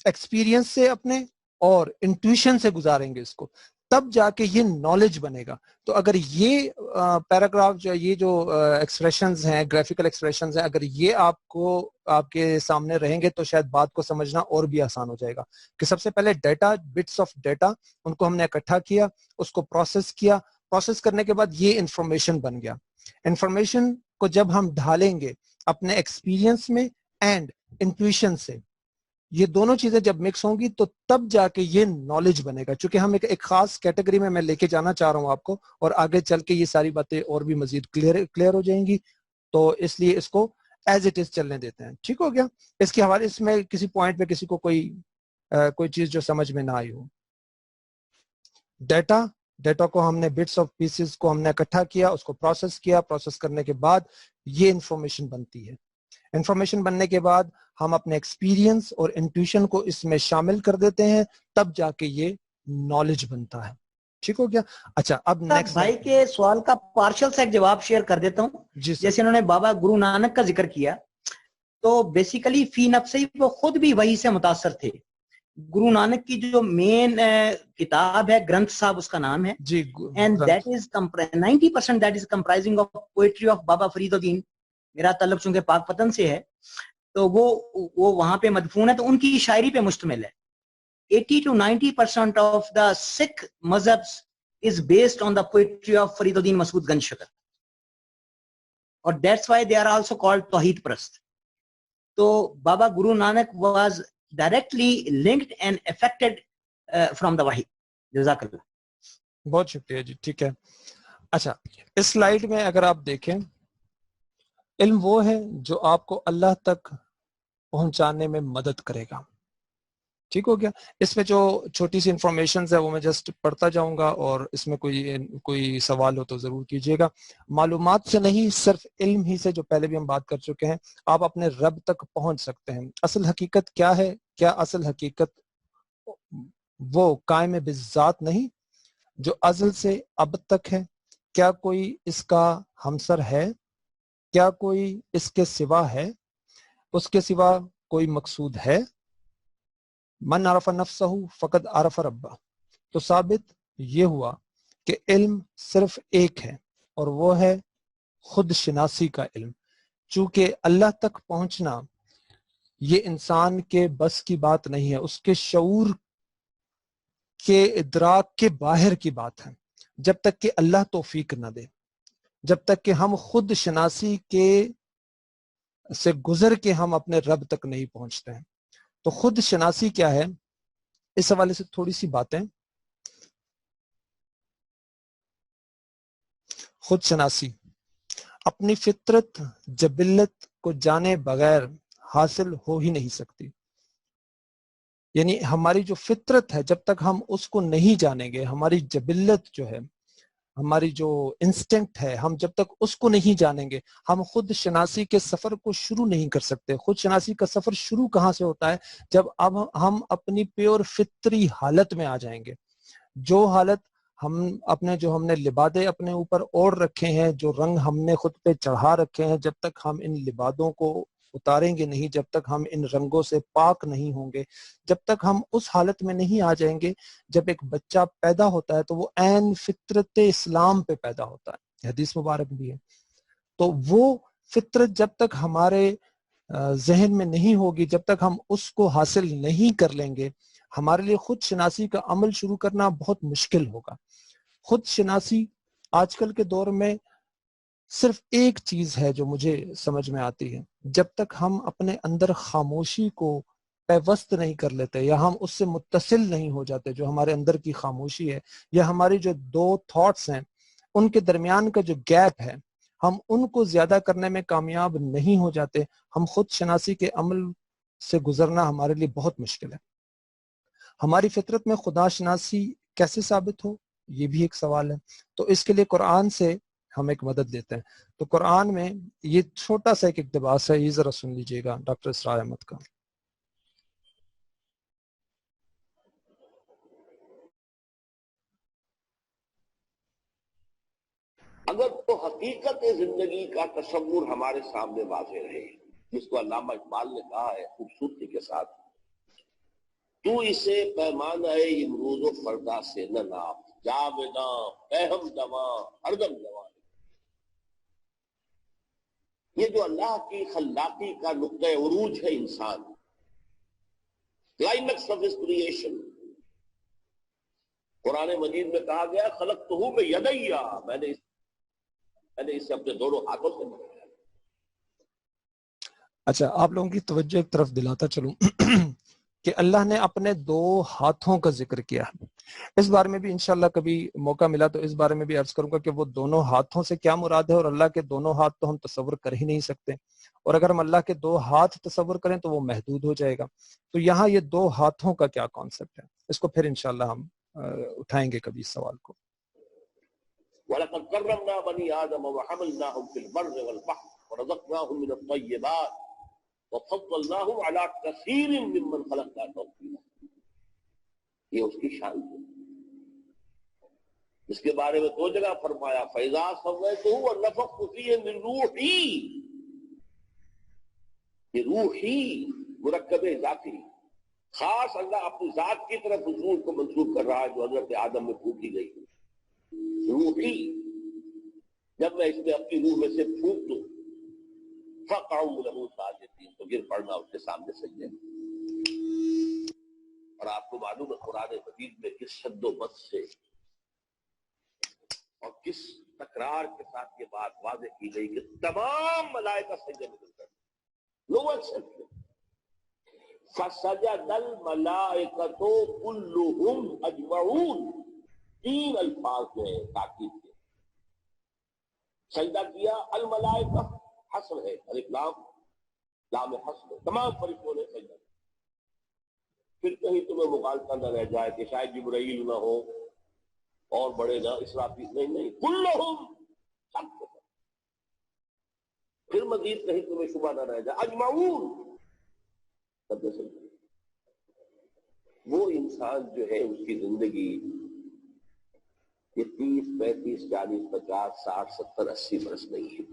ایکسپیرینس سے اپنے اور انٹویشن سے گزاریں گے اس کو، تب جا کے یہ نالج بنے گا. تو اگر یہ پیراگراف جو یہ جو ایکسپریشنز ہیں، گرافیکل ایکسپریشنز ہیں، اگر یہ آپ کو آپ کے سامنے رہیں گے تو شاید بات کو سمجھنا اور بھی آسان ہو جائے گا. کہ سب سے پہلے ڈیٹا، بٹس آف ڈیٹا، ان کو ہم نے اکٹھا کیا، اس کو پروسیس کیا، پروسیس کرنے کے بعد یہ انفارمیشن بن گیا. انفارمیشن کو جب ہم ڈھالیں گے اپنے ایکسپیرینس میں اینڈ انٹویشن سے، یہ دونوں چیزیں جب مکس ہوں گی تو تب جا کے یہ نالج بنے گا. چونکہ ہم ایک خاص کیٹیگری میں لے کے جانا چاہ رہا ہوں آپ کو، اور آگے چل کے یہ ساری باتیں اور بھی مزید کلیئر ہو جائیں گی، تو اس لیے اس کو ایز اٹ از چلنے دیتے ہیں. ٹھیک ہو گیا؟ اس کے حوالے اس میں کسی پوائنٹ پہ کسی کو کوئی چیز جو سمجھ میں نہ آئی ہو. ڈیٹا کو ہم نے بٹس آف پیسز کو ہم نے اکٹھا کیا، اس کو پروسیس کیا، پروسیس کرنے کے بعد یہ انفارمیشن بنتی ہے. انفارمیشن بننے کے بعد ہم اپنے ایکسپیرینس اور انٹویشن کو اس میں شامل کر دیتے ہیں، تب جا کے یہ نالج بنتا ہے. ٹھیک ہو گیا؟ اچھا، اب نیکسٹ بھائی کے سوال کا پارشل سے ایک جواب شیئر کر دیتا ہوں. جی سر. جیسے انہوں نے بابا گرو نانک کا ذکر کیا، تو بیسیکلی فی نفسی وہ خود بھی وہی سے متاثر تھے. گرو نانک کی جو مین کتاب ہے گرنتھ صاحب اس کا نام ہے، جی، and that is 90% that is comprising of poetry of Baba Farid الدین. میرا تعلق چونکہ پاک پتن سے ہے تو وہ وہاں پہ مدفون ہے، تو ان کی شاعری پہ مشتمل ہے. 80 to 90% of the Sikh mazhabs is based on the poetry of Fariduddin Masood Ganj Shakar, or that's why they are also called Tawheed Parast. So Baba Guru Nanak was directly linked and affected from the Wahi. Jazakallah. بہت شکریہ جی. ٹھیک ہے. اچھا، اس slide میں اگر آپ دیکھیں، علم وہ ہے جو آپ کو اللہ تک پہنچانے میں مدد کرے گا. ٹھیک ہو گیا؟ اس میں جو چھوٹی سی انفارمیشنز ہے وہ میں جسٹ پڑھتا جاؤں گا، اور اس میں کوئی سوال ہو تو ضرور کیجیے گا. معلومات سے نہیں، صرف علم ہی سے، جو پہلے بھی ہم بات کر چکے ہیں، آپ اپنے رب تک پہنچ سکتے ہیں. اصل حقیقت کیا ہے؟ کیا اصل حقیقت وہ قائم بالذات نہیں جو ازل سے اب تک ہے؟ کیا کوئی اس کا ہمسر ہے؟ کیا کوئی اس کے سوا ہے؟ اس کے سوا کوئی مقصود ہے؟ من عرف نفسہ فقد عرف ربہ. تو ثابت یہ ہوا کہ علم صرف ایک ہے، اور وہ ہے خود شناسی کا علم. چونکہ اللہ تک پہنچنا یہ انسان کے بس کی بات نہیں ہے، اس کے شعور کے ادراک کے باہر کی بات ہے. جب تک کہ اللہ توفیق نہ دے، جب تک کہ ہم خود شناسی کے سے گزر کے ہم اپنے رب تک نہیں پہنچتے ہیں. تو خود شناسی کیا ہے، اس حوالے سے تھوڑی سی باتیں. خود شناسی اپنی فطرت، جبلت کو جانے بغیر حاصل ہو ہی نہیں سکتی. یعنی ہماری جو فطرت ہے، جب تک ہم اس کو نہیں جانیں گے، ہماری جبلت جو ہے، ہماری جو انسٹنکٹ ہے، ہم جب تک اس کو نہیں جانیں گے، ہم خود شناسی کے سفر کو شروع نہیں کر سکتے. خود شناسی کا سفر شروع کہاں سے ہوتا ہے؟ جب اب ہم اپنی پیور فطری حالت میں آ جائیں گے. جو حالت ہم نے لبادے اپنے اوپر اوڑھ رکھے ہیں، جو رنگ ہم نے خود پہ چڑھا رکھے ہیں، جب تک ہم ان لبادوں کو اتاریں گے نہیں، جب تک ہم ان رنگوں سے پاک نہیں ہوں گے، جب تک ہم اس حالت میں نہیں آ جائیں گے. جب ایک بچہ پیدا ہوتا ہے تو وہ عین فطرت اسلام پہ پیدا ہوتا ہے، حدیث مبارک بھی ہے. تو وہ فطرت جب تک ہمارے ذہن میں نہیں ہوگی، جب تک ہم اس کو حاصل نہیں کر لیں گے، ہمارے لیے خود شناسی کا عمل شروع کرنا بہت مشکل ہوگا. خود شناسی آج کل کے دور میں صرف ایک چیز ہے جو مجھے سمجھ میں آتی ہے. جب تک ہم اپنے اندر خاموشی کو پیوست نہیں کر لیتے یا ہم اس سے متصل نہیں ہو جاتے، جو ہمارے اندر کی خاموشی ہے یا ہماری جو دو تھاٹس ہیں ان کے درمیان کا جو گیپ ہے، ہم ان کو زیادہ کرنے میں کامیاب نہیں ہو جاتے، ہم خود شناسی کے عمل سے گزرنا ہمارے لیے بہت مشکل ہے۔ ہماری فطرت میں خدا شناسی کیسے ثابت ہو، یہ بھی ایک سوال ہے۔ تو اس کے لیے قرآن سے ہم ایک مدد لیتے ہیں۔ تو قرآن میں یہ چھوٹا سا ایک اقتباس ہے، یہ ذرا سن لیجئے گا ڈاکٹر اسرار احمد کا۔ اگر تو حقیقت زندگی کا تصور ہمارے سامنے واضح رہے، جس کو علامہ اقبال نے کہا ہے خوبصورتی کے ساتھ، تو اسے پیمانہ امروز و فردا سے نہ ناپ، جاوداں پہم دواں ہردم جواں۔ یہ جو اللہ کی خلاقی کا نقطۂ عروج ہے انسان، کلائمیکس آف ہز کریشن، قرآن مجید میں کہا گیا خلقتہ بیدیا، میں نے اسے اپنے دونوں ہاتھوں سے بنایا۔ اچھا، آپ لوگوں کی توجہ ایک طرف دلاتا چلوں کہ اللہ نے اپنے دو ہاتھوں کا ذکر کیا۔ اس بارے میں بھی انشاءاللہ کبھی موقع ملا تو اس بارے میں بھی عرض کروں گا کہ وہ دونوں ہاتھوں سے کیا مراد ہے، اور اللہ کے دونوں ہاتھ تو ہم تصور کر ہی نہیں سکتے، اور اگر ہم اللہ کے دو ہاتھ تصور کریں تو وہ محدود ہو جائے گا۔ تو یہاں یہ دو ہاتھوں کا کیا کانسیپٹ ہے، اس کو پھر انشاءاللہ ہم اٹھائیں گے کبھی اس سوال کو۔ وَلَقَدْ كَرَّمْنَا بَنِي آدَمَ وَحَمَلْنَاهُمْ فِي الْبَرِّ وَالْبَحْرِ وَرَزَقْنَاهُمْ مِنَ الطَّيِّبَاتِ وَفَضَّلْنَاهُمْ عَلَى كَثِيرٍ مِّمَّنْ خَلَقْنَا تَفْضِيلًا۔ یہ اس کی شان ہے، اس کے بارے میں دو جگہ فرمایا فَإِذَا سَوَّيْتُهُ وَنَفَخْتُ فِيهِ مِن رُوحِي، یہ روحی مرکب ذاتی، خاص اللہ اپنی ذات کی طرف حضور کو منسوب کر رہا ہے جو حضرت آدم میں پھونکی گئی روحی۔ جب میں اس میں اپنی روح میں سے پھونک دوں فَقَعُوا لَهُ سَاجِدِينَ، تو گر پڑنا اس کے سامنے سجدے میں۔ اور آپ کو معلوم ہے قرآن مجید میں کس شد و بد سے اور کس تکرار کے ساتھ یہ بات واضح کی گئی کہ تمام ملائکہ سجدے میں گر پڑے، نو ایکسپشن۔ فَسَجَدَ الْمَلَائِكَةُ كُلُّهُمْ أَجْمَعُونَ، تین الفاظ جو ہیں تاکید کے، سجدہ کیا الملائکہ، حسر ہے الف لام، لام حسر، تمام فرشتوں نے سجدہ کیا۔ پھر کہیں تمہیں مغالطہ نہ رہ جائے کہ شاید جبرائیل نہ ہو اور بڑے نہ اسرافیل، نہیں، کلہم، سب کو۔ پھر مزید کہیں تمہیں شبہ نہ رہ جائے اجمعون، سب نے سجدہ۔ وہ انسان جو ہے اس کی زندگی یہ 30 35 40 50 60 70 80 برس نہیں ہے،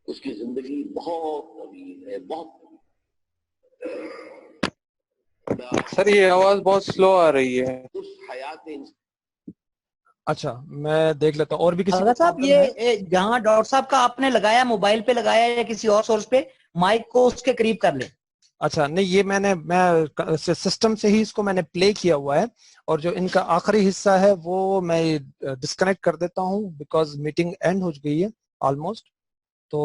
اس کی زندگی بہت طویل ہے، بہت طویل۔ سر یہ آواز بہت سلو آ رہی ہے۔ اس حیات اچھا میں دیکھ لیتا ہوں، اور بھی کسی حضرت صاحب یہ جہاں ڈاکٹر صاحب کا آپ نے لگایا موبائل پہ لگایا یا کسی اور سورس پہ، مائک کو اس کے قریب کر لیں۔ اچھا نہیں، یہ میں سسٹم سے ہی اس کو میں نے پلے کیا ہوا ہے، اور جو ان کا آخری حصہ ہے وہ میں ڈسکنیکٹ کر دیتا ہوں بیکاز میٹنگ اینڈ ہو گئی ہے آلموسٹ، تو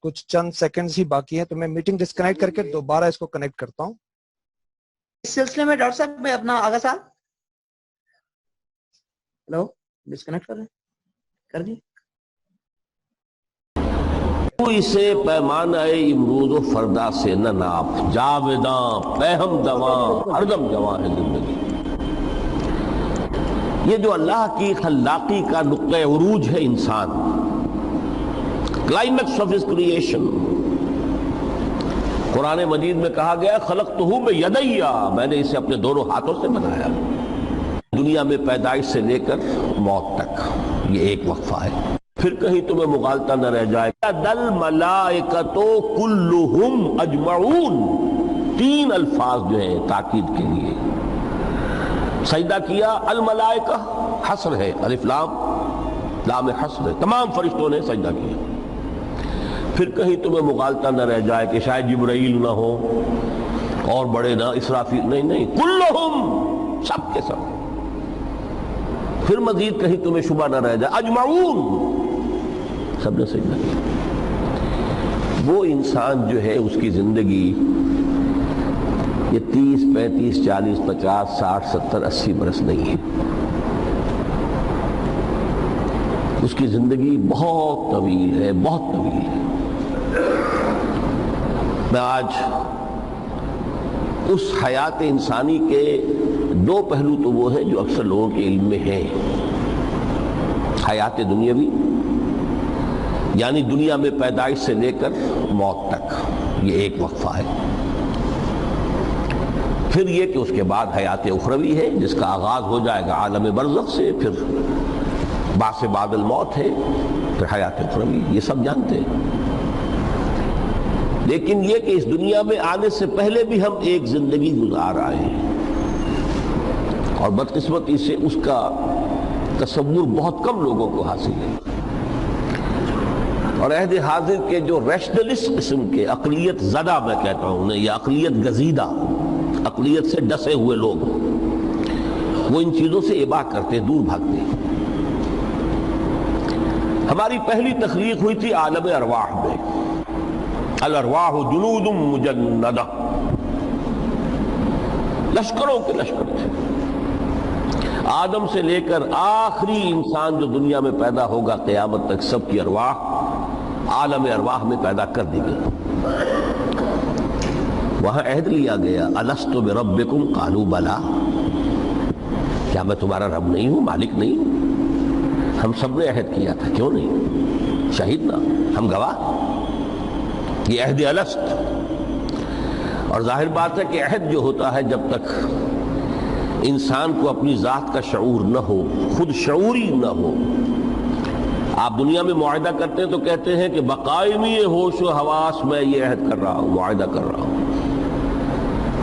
کچھ چند سیکنڈز ہی باقی ہیں، تو میں میٹنگ ڈسکنیکٹ کر کے دوبارہ اس کو کنیکٹ کرتا ہوں۔ اس سلسلے میں ڈاکٹر صاحب میں اپنا آغا صاحب ہلو ڈسکنیکٹ کر رہے ہیں، کر دی۔ تو اسے پیمانہ امروز و فردا سے نہ ناپ، جاوداں پہم دواں ہردم جواں ہے زندگی۔ یہ جو اللہ کی خلاقی کا نقطۂ عروج ہے انسان، کلائمیکس آف ہز کریشن، قرآن مجید میں کہا گیا خلقتہ بیدیا، میں نے اسے اپنے دونوں ہاتھوں سے بنایا۔ دنیا میں پیدائش سے لے کر موت تک یہ ایک وقفہ ہے، پھر کہیں تمہیں مغالطہ نہ رہ جائے۔ دل ملائکۃ کلہم اجمعون، تین الفاظ جو ہیں تاکید کے لیے، سجدہ کیا الملائکہ، حسر ہے الف لام، لام حسر ہے، تمام فرشتوں نے سجدہ کیا۔ پھر کہیں تمہیں مغالطہ نہ رہ جائے کہ شاید جبرائیل نہ ہو اور بڑے نہ اسرافیل، نہیں، کلہم، سب کے سب۔ پھر مزید کہیں تمہیں شبہ نہ رہ جائے اجمعون، سب نے سجدہ کیا۔ وہ انسان جو ہے اس کی زندگی یہ 30 35 40 50 60 70 80 برس نہیں ہے، اس کی زندگی بہت طویل ہے، بہت طویل ہے۔ میں آج اس حیات انسانی کے دو پہلو تو وہ ہیں جو اکثر لوگوں کے علم میں ہیں، حیات دنیاوی یعنی دنیا میں پیدائش سے لے کر موت تک یہ ایک وقفہ ہے، پھر یہ کہ اس کے بعد حیات اخروی ہے جس کا آغاز ہو جائے گا عالم برزخ سے، پھر بعث بعد الموت ہے، پھر حیات اخروی، یہ سب جانتے ہیں۔ لیکن یہ کہ اس دنیا میں آنے سے پہلے بھی ہم ایک زندگی گزار آئے ہیں، اور بدقسمتی سے اس کا تصور بہت کم لوگوں کو حاصل ہے، اور عہد حاضر کے جو ریشنلسٹ قسم کے عقلیت زدہ میں کہتا ہوں انہیں، یا عقلیت گزیدہ، عقلیت سے ڈسے ہوئے لوگ، وہ ان چیزوں سے اباع کرتے، دور بھاگتے ہیں۔ ہماری پہلی تخلیق ہوئی تھی عالم ارواح میں، الارواح جنود مجندہ، لشکروں کے لشکر تھے۔ آدم سے لے کر آخری انسان جو دنیا میں پیدا ہوگا قیامت تک، سب کی ارواح عالم ارواح میں پیدا کر دی گئی۔ وہاں عہد لیا گیا، الست بربکم قالوا بلا، کیا میں تمہارا رب نہیں ہوں، مالک نہیں ہوں؟ ہم سب نے عہد کیا تھا، کیوں نہیں؟ شہید نہ، ہم گواہ، یہ عہد الست۔ اور ظاہر بات ہے کہ عہد جو ہوتا ہے جب تک انسان کو اپنی ذات کا شعور نہ ہو، خود شعوری نہ ہو، آپ دنیا میں معاہدہ کرتے ہیں تو کہتے ہیں کہ بقائمی ہوش و حواس میں یہ عہد کر رہا ہوں، معاہدہ کر رہا ہوں،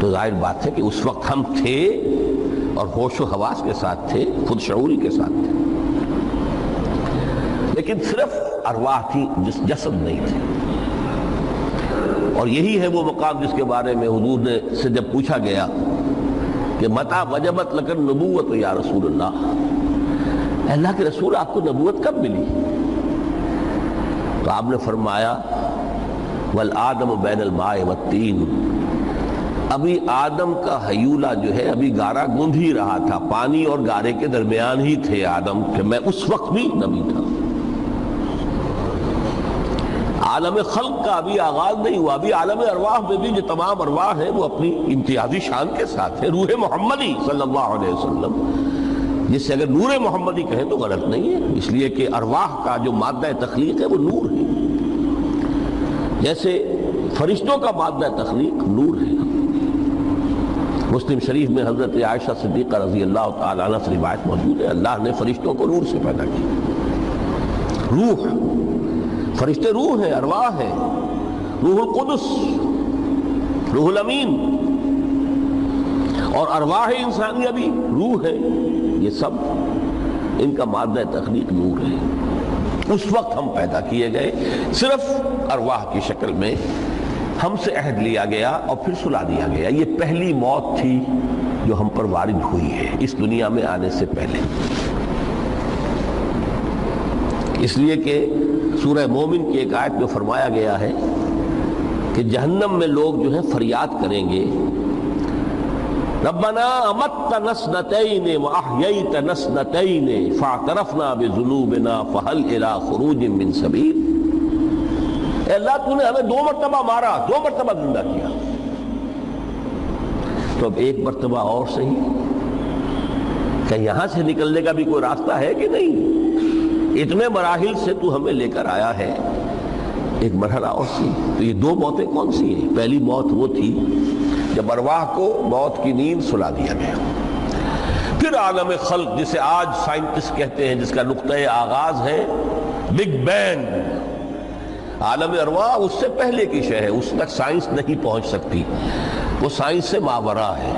تو ظاہر بات ہے کہ اس وقت ہم تھے اور ہوش و حواس کے ساتھ تھے، خود شعوری کے ساتھ تھے، لیکن صرف ارواح تھی، جسد نہیں تھے۔ اور یہی ہے وہ مقام جس کے بارے میں حضور نے سے جب پوچھا گیا کہ متى وجبت لک النبوۃ یا رسول اللہ، اللہ کے رسول آپ کو نبوت کب ملی؟ تو آپ نے فرمایا والآدم بین الماء والطین، ابھی آدم کا حیولہ جو ہے ابھی گارا گوندھ ہی رہا تھا، پانی اور گارے کے درمیان ہی تھے آدم، کہ میں اس وقت بھی نبی تھا۔ عالم خلق کا ابھی آغاز نہیں ہوا، ابھی عالم ارواح میں بھی جو تمام ارواح ہیں وہ اپنی امتیازی شان کے ساتھ ہے۔ روح محمدی صلی اللہ علیہ وسلم، جس سے اگر نور محمدی کہیں تو غلط نہیں ہے، اس لیے کہ ارواح کا جو مادہ تخلیق ہے وہ نور ہے، جیسے فرشتوں کا مادہ تخلیق نور ہے۔ مسلم شریف میں حضرت عائشہ صدیقہ رضی اللہ تعالیٰ عنہ سے روایت موجود ہے، اللہ نے فرشتوں کو نور سے پیدا کیا۔ روح، فرشتے روح ہیں، ارواح ہیں، روح القدس، روح الامین، اور ارواح انسانیہ بھی روح ہے، یہ سب ان کا مادہ تخلیق نور ہے۔ اس وقت ہم پیدا کیے گئے، صرف ارواح کی شکل میں ہم سے عہد لیا گیا اور پھر سلا دیا گیا۔ یہ پہلی موت تھی جو ہم پر وارد ہوئی ہے اس دنیا میں آنے سے پہلے، اس لیے کہ سورہ مومن کی ایک آیت میں فرمایا گیا ہے کہ جہنم میں لوگ جو ہیں فریاد کریں گے، ربنا امتنا اثنتین واحییتنا اثنتین فاعترفنا بذنوبنا فهل الى خروج من سبیل، اے اللہ تو نے ہمیں 2 مرتبہ مارا، 2 مرتبہ زندہ کیا، تو اب 1 مرتبہ اور صحیح، کہ یہاں سے نکلنے کا بھی کوئی راستہ ہے کہ نہیں؟ اتنے مراحل سے تو ہمیں لے کر آیا ہے، ایک مرحلہ اور سی۔ تو یہ 2 موتیں کون سی ہیں؟ پہلی موت وہ تھی جب ارواح کو موت کی نیند سلا دیا گیا۔ پھر عالم خلق جسے آج سائنٹسٹ کہتے ہیں، جس کا نقطۂ آغاز ہے بگ بینگ، عالم ارواح اس سے پہلے کی شے ہے، اس تک سائنس نہیں پہنچ سکتی، وہ سائنس سے ماورا ہے۔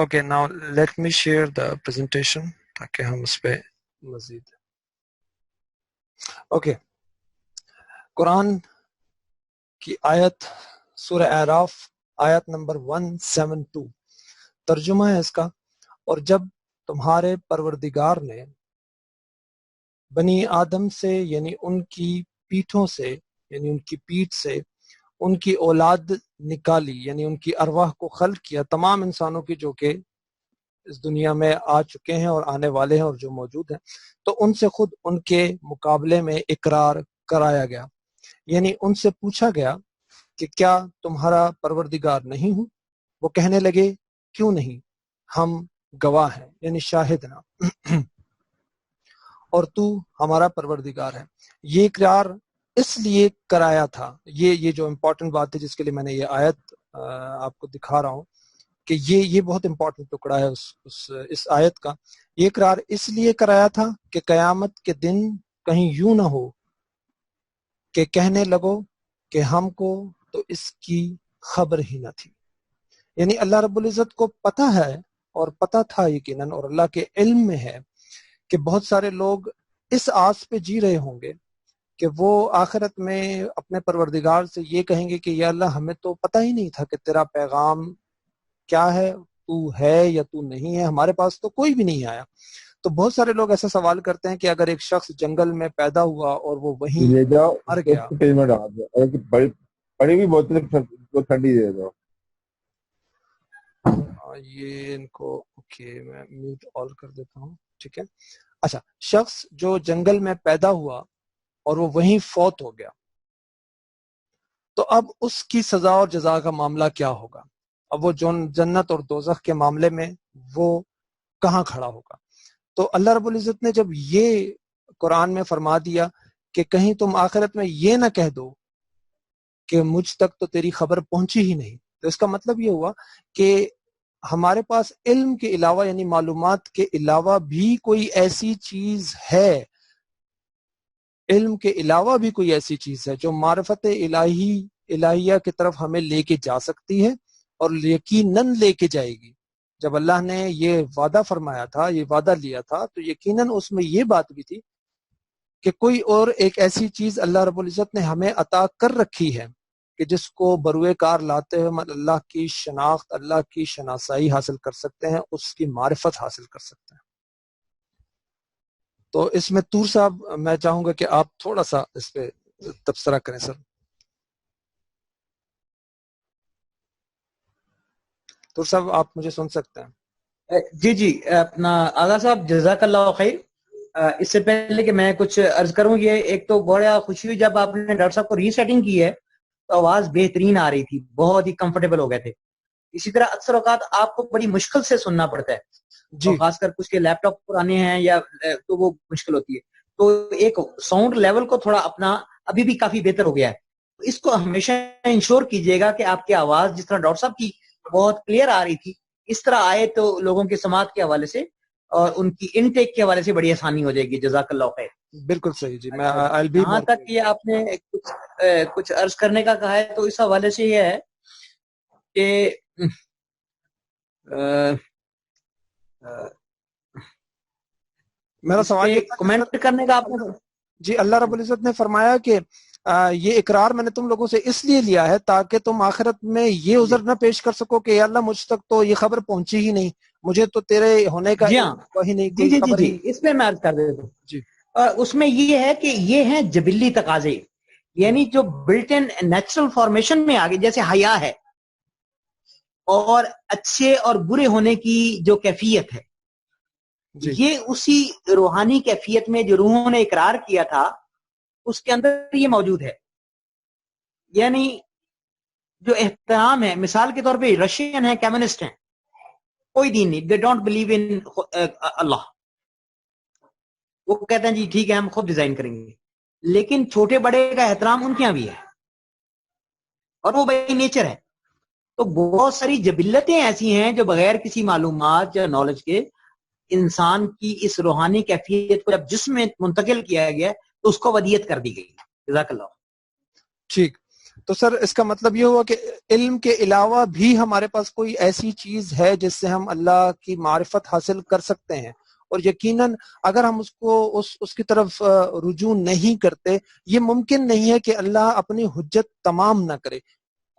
Okay, now let me share the presentation تاکہ ہم اس پہ مزید۔ Okay, قرآن کی آیت سورہ اعراف آیت نمبر 172 ترجمہ ہے اس کا، اور جب تمہارے پروردگار نے بنی آدم سے یعنی ان کی پیٹھوں سے یعنی ان کی پیٹھ سے ان کی اولاد نکالی یعنی ان کی ارواح کو خلق کیا تمام انسانوں کی جو کہ اس دنیا میں آ چکے ہیں اور آنے والے ہیں اور جو موجود ہیں، تو ان سے خود ان کے مقابلے میں اقرار کرایا گیا، یعنی ان سے پوچھا گیا کہ کیا تمہارا پروردگار نہیں ہوں؟ وہ کہنے لگے کیوں نہیں، ہم گواہ ہیں یعنی شاہد نا اور تو ہمارا پروردگار ہے۔ یہ اقرار اس لیے کرایا تھا، یہ جو امپورٹنٹ بات ہے جس کے لیے میں نے یہ آیت آپ کو دکھا رہا ہوں کہ یہ بہت امپورٹنٹ ٹکڑا ہے اس آیت کا۔ یہ اقرار اس لیے کرایا تھا کہ قیامت کے دن کہیں یوں نہ ہو کہ کہنے لگو کہ ہم کو تو اس کی خبر ہی نہ تھی، یعنی اللہ رب العزت کو پتہ ہے اور پتہ تھا یقیناً، اور اللہ کے علم میں ہے کہ بہت سارے لوگ اس آس پہ جی رہے ہوں گے کہ وہ آخرت میں اپنے پروردگار سے یہ کہیں گے کہ یا اللہ ہمیں تو پتہ ہی نہیں تھا کہ تیرا پیغام کیا ہے، تو ہے یا تو نہیں ہے، ہمارے پاس تو کوئی بھی نہیں آیا۔ تو بہت سارے لوگ ایسا سوال کرتے ہیں کہ اگر ایک شخص جنگل میں پیدا ہوا اور وہ وہیں مر گیا، پڑی بھی بہت ٹھنڈی دے دو، یہ ان کو اوکے میں میوٹ آل کر دیتا ہوں، ٹھیک ہے۔ اچھا، شخص جو جنگل میں پیدا ہوا اور وہ وہیں فوت ہو گیا، تو اب اس کی سزا اور جزا کا معاملہ کیا ہوگا؟ اب وہ جنت اور دوزخ کے معاملے میں وہ کہاں کھڑا ہوگا؟ تو اللہ رب العزت نے جب یہ قرآن میں فرما دیا کہ کہیں تم آخرت میں یہ نہ کہہ دو کہ مجھ تک تو تیری خبر پہنچی ہی نہیں، تو اس کا مطلب یہ ہوا کہ ہمارے پاس علم کے علاوہ یعنی معلومات کے علاوہ بھی کوئی ایسی چیز ہے، علم کے علاوہ بھی کوئی ایسی چیز ہے جو معرفت الہیہ کی طرف ہمیں لے کے جا سکتی ہے اور یقیناً لے کے جائے گی۔ جب اللہ نے یہ وعدہ فرمایا تھا، یہ وعدہ لیا تھا، تو یقیناً اس میں یہ بات بھی تھی کہ کوئی اور ایک ایسی چیز اللہ رب العزت نے ہمیں عطا کر رکھی ہے کہ جس کو بروئے کار لاتے ہوئے ہم اللہ کی شناخت، اللہ کی شناسائی حاصل کر سکتے ہیں، اس کی معرفت حاصل کر سکتے ہیں۔ تو اس میں طور صاحب میں چاہوں گا کہ آپ تھوڑا سا اس پہ تبصرہ کریں سر۔ طور صاحب آپ مجھے سن سکتے ہیں؟ جی اپنا آغا صاحب جزاک اللہ خیر۔ اس سے پہلے کہ میں کچھ عرض کروں، یہ ایک تو بڑا خوشی ہوئی جب آپ نے ڈاکٹر صاحب کو ری سیٹنگ کی ہے تو آواز بہترین آ رہی تھی، بہت ہی کمفرٹیبل ہو گئے تھے۔ اسی طرح اکثر اوقات آپ کو بڑی مشکل سے سننا پڑتا ہے جی، خاص کر کچھ کے لیپ ٹاپ پرانے ہیں یا تو وہ مشکل ہوتی ہے، تو ایک ساؤنڈ لیول کو تھوڑا اپنا ابھی بھی کافی بہتر ہو گیا ہے۔ اس کو ہمیشہ انشور کیجئے گا کہ آپ کی آواز جس طرح ڈاکٹر صاحب کی بہت کلیئر آ رہی تھی اس طرح آئے تو لوگوں کی سماعت کے حوالے سے اور ان کی انٹیک کے حوالے سے بڑی آسانی ہو جائے گی۔ جزاک اللہ خیر۔ بالکل صحیح جی۔ میں جہاں تک یہ آپ نے کچھ عرض کرنے کا کہا ہے تو اس حوالے سے یہ ہے کہ میرا سوال یہ کمنٹ کرنے کا آپ نے جی، اللہ رب العزت نے فرمایا کہ یہ اقرار میں نے تم لوگوں سے اس لیے لیا ہے تاکہ تم آخرت میں یہ عذر نہ پیش کر سکو کہ یا اللہ مجھ تک تو یہ خبر پہنچی ہی نہیں، مجھے تو تیرے ہونے کا وہی نہیں کوئی خبر ہی۔ اس میں عرض کر دیتا ہوں جی، اس میں یہ ہے کہ یہ ہیں جبلی تقاضے، یعنی جو بلٹ ان نیچرل فارمیشن میں آگے جیسے حیا ہے اور اچھے اور برے ہونے کی جو کیفیت ہے، یہ اسی روحانی کیفیت میں جو روحوں نے اقرار کیا تھا اس کے اندر یہ موجود ہے۔ یعنی جو احترام ہے، مثال کے طور پہ رشین ہے، کمیونسٹ ہیں، کوئی دین نہیں، دے ڈونٹ بلیو ان اللہ، وہ کہتے ہیں جی ٹھیک ہے ہم خود ڈیزائن کریں گے، لیکن چھوٹے بڑے کا احترام ان کے یہاں بھی ہے اور وہ بائی نیچر ہے۔ تو بہت ساری جبلتیں ایسی ہیں جو بغیر کسی معلومات یا نالج کے انسان کی اس روحانی کیفیت کو جب جسم میں منتقل کیا گیا تو اس کو ودیت کر دی گئی۔ جزاک اللہ۔ ٹھیک، تو سر اس کا مطلب یہ ہوا کہ علم کے علاوہ بھی ہمارے پاس کوئی ایسی چیز ہے جس سے ہم اللہ کی معرفت حاصل کر سکتے ہیں، اور یقیناً اگر ہم اس کو اس کی طرف رجوع نہیں کرتے، یہ ممکن نہیں ہے کہ اللہ اپنی حجت تمام نہ کرے۔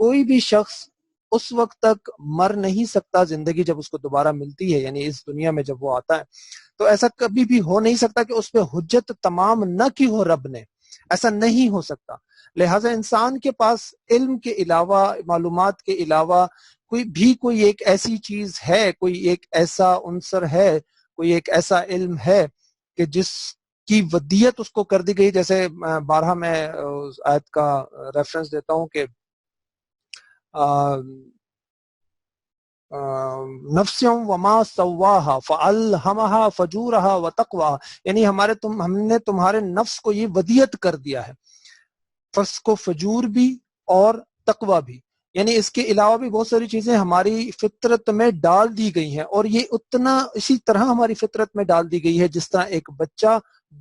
کوئی بھی شخص اس وقت تک مر نہیں سکتا زندگی جب اس کو دوبارہ ملتی ہے، یعنی اس دنیا میں جب وہ آتا ہے، تو ایسا کبھی بھی ہو نہیں سکتا کہ اس پہ حجت تمام نہ کی ہو رب نے، ایسا نہیں ہو سکتا۔ لہٰذا انسان کے پاس علم کے علاوہ، معلومات کے علاوہ کوئی ایک ایسی چیز ہے، کوئی ایک ایسا عنصر ہے، کوئی ایک ایسا علم ہے کہ جس کی ودیت اس کو کر دی گئی۔ جیسے بارہا میں آیت کا ریفرنس دیتا ہوں کہ نفسوں وما سواہا فالہمہا فجورہا وتقواہا، یعنی ہم نے تمہارے نفس کو یہ ودیت کر دیا ہے، نفس کو فجور بھی اور تقوی بھی، یعنی اس کے علاوہ بھی بہت ساری چیزیں ہماری فطرت میں ڈال دی گئی ہیں، اور یہ اتنا اسی طرح ہماری فطرت میں ڈال دی گئی ہے جس طرح ایک بچہ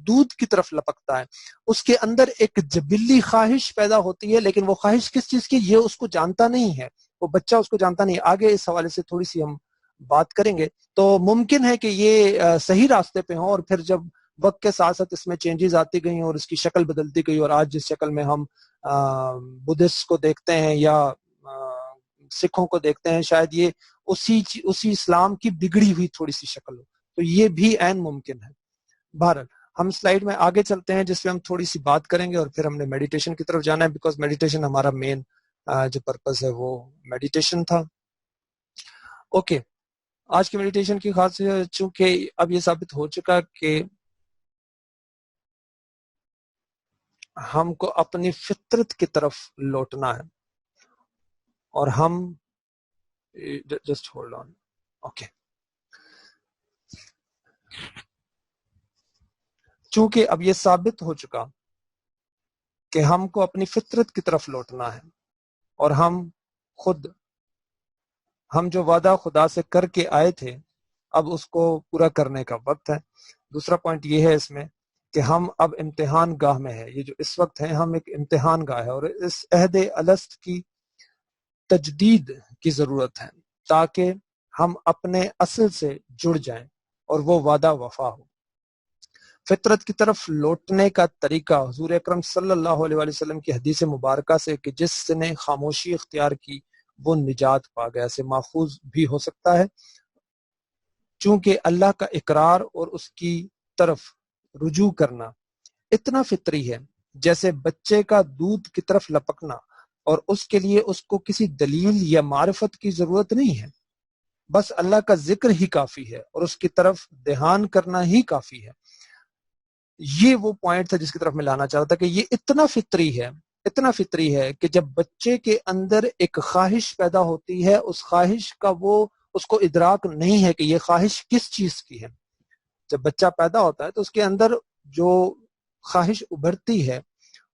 دودھ کی طرف لپکتا ہے، اس کے اندر ایک جبلی خواہش پیدا ہوتی ہے، لیکن وہ خواہش کس چیز کی یہ اس کو جانتا نہیں ہے، وہ بچہ اس کو جانتا نہیں۔ آگے اس حوالے سے تھوڑی سی ہم بات کریں گے۔ تو ممکن ہے کہ یہ صحیح راستے پہ ہوں، اور پھر جب وقت کے ساتھ ساتھ اس میں چینجز آتی گئیں اور اس کی شکل بدلتی گئی، اور آج جس شکل میں ہم بدھسٹ کو دیکھتے ہیں یا سکھوں کو دیکھتے ہیں، شاید یہ اسی اسلام کی بگڑی ہوئی تھوڑی سی شکل ہو، تو یہ بھی عین ممکن ہے۔ بہرحال ہم سلائیڈ میں آگے چلتے ہیں جس پہ ہم تھوڑی سی بات کریں گے، اور پھر ہم نے میڈیٹیشن کی طرف جانا ہے، بیکاز میڈیٹیشن ہمارا مین جو پرپز ہے وہ میڈیٹیشن تھا۔ اوکے، آج کی میڈیٹیشن کی خاصیت چونکہ اب یہ ثابت ہو چکا کہ ہم کو اپنی فطرت کی طرف لوٹنا ہے، اور ہم جسٹ ہولڈ آن، اوکے، چونکہ اب یہ ثابت ہو چکا کہ ہم کو اپنی فطرت کی طرف لوٹنا ہے، اور ہم جو وعدہ خدا سے کر کے آئے تھے اب اس کو پورا کرنے کا وقت ہے۔ دوسرا پوائنٹ یہ ہے اس میں کہ ہم اب امتحان گاہ میں ہے، یہ جو اس وقت ہے ہم ایک امتحان گاہ ہے، اور اس عہد الست کی تجدید کی ضرورت ہے تاکہ ہم اپنے اصل سے جڑ جائیں اور وہ وعدہ وفا ہو۔ فطرت کی طرف لوٹنے کا طریقہ حضور اکرم صلی اللہ علیہ وآلہ وسلم کی حدیث مبارکہ سے کہ جس نے خاموشی اختیار کی وہ نجات پا گیا سے ماخوذ بھی ہو سکتا ہے، چونکہ اللہ کا اقرار اور اس کی طرف رجوع کرنا اتنا فطری ہے جیسے بچے کا دودھ کی طرف لپکنا، اور اس کے لیے اس کو کسی دلیل یا معرفت کی ضرورت نہیں ہے، بس اللہ کا ذکر ہی کافی ہے اور اس کی طرف دھیان کرنا ہی کافی ہے۔ یہ وہ پوائنٹ تھا جس کی طرف میں لانا چاہتا تھا کہ یہ اتنا فطری ہے کہ جب بچے کے اندر ایک خواہش پیدا ہوتی ہے، اس خواہش کا اس کو ادراک نہیں ہے کہ یہ خواہش کس چیز کی ہے۔ جب بچہ پیدا ہوتا ہے تو اس کے اندر جو خواہش ابھرتی ہے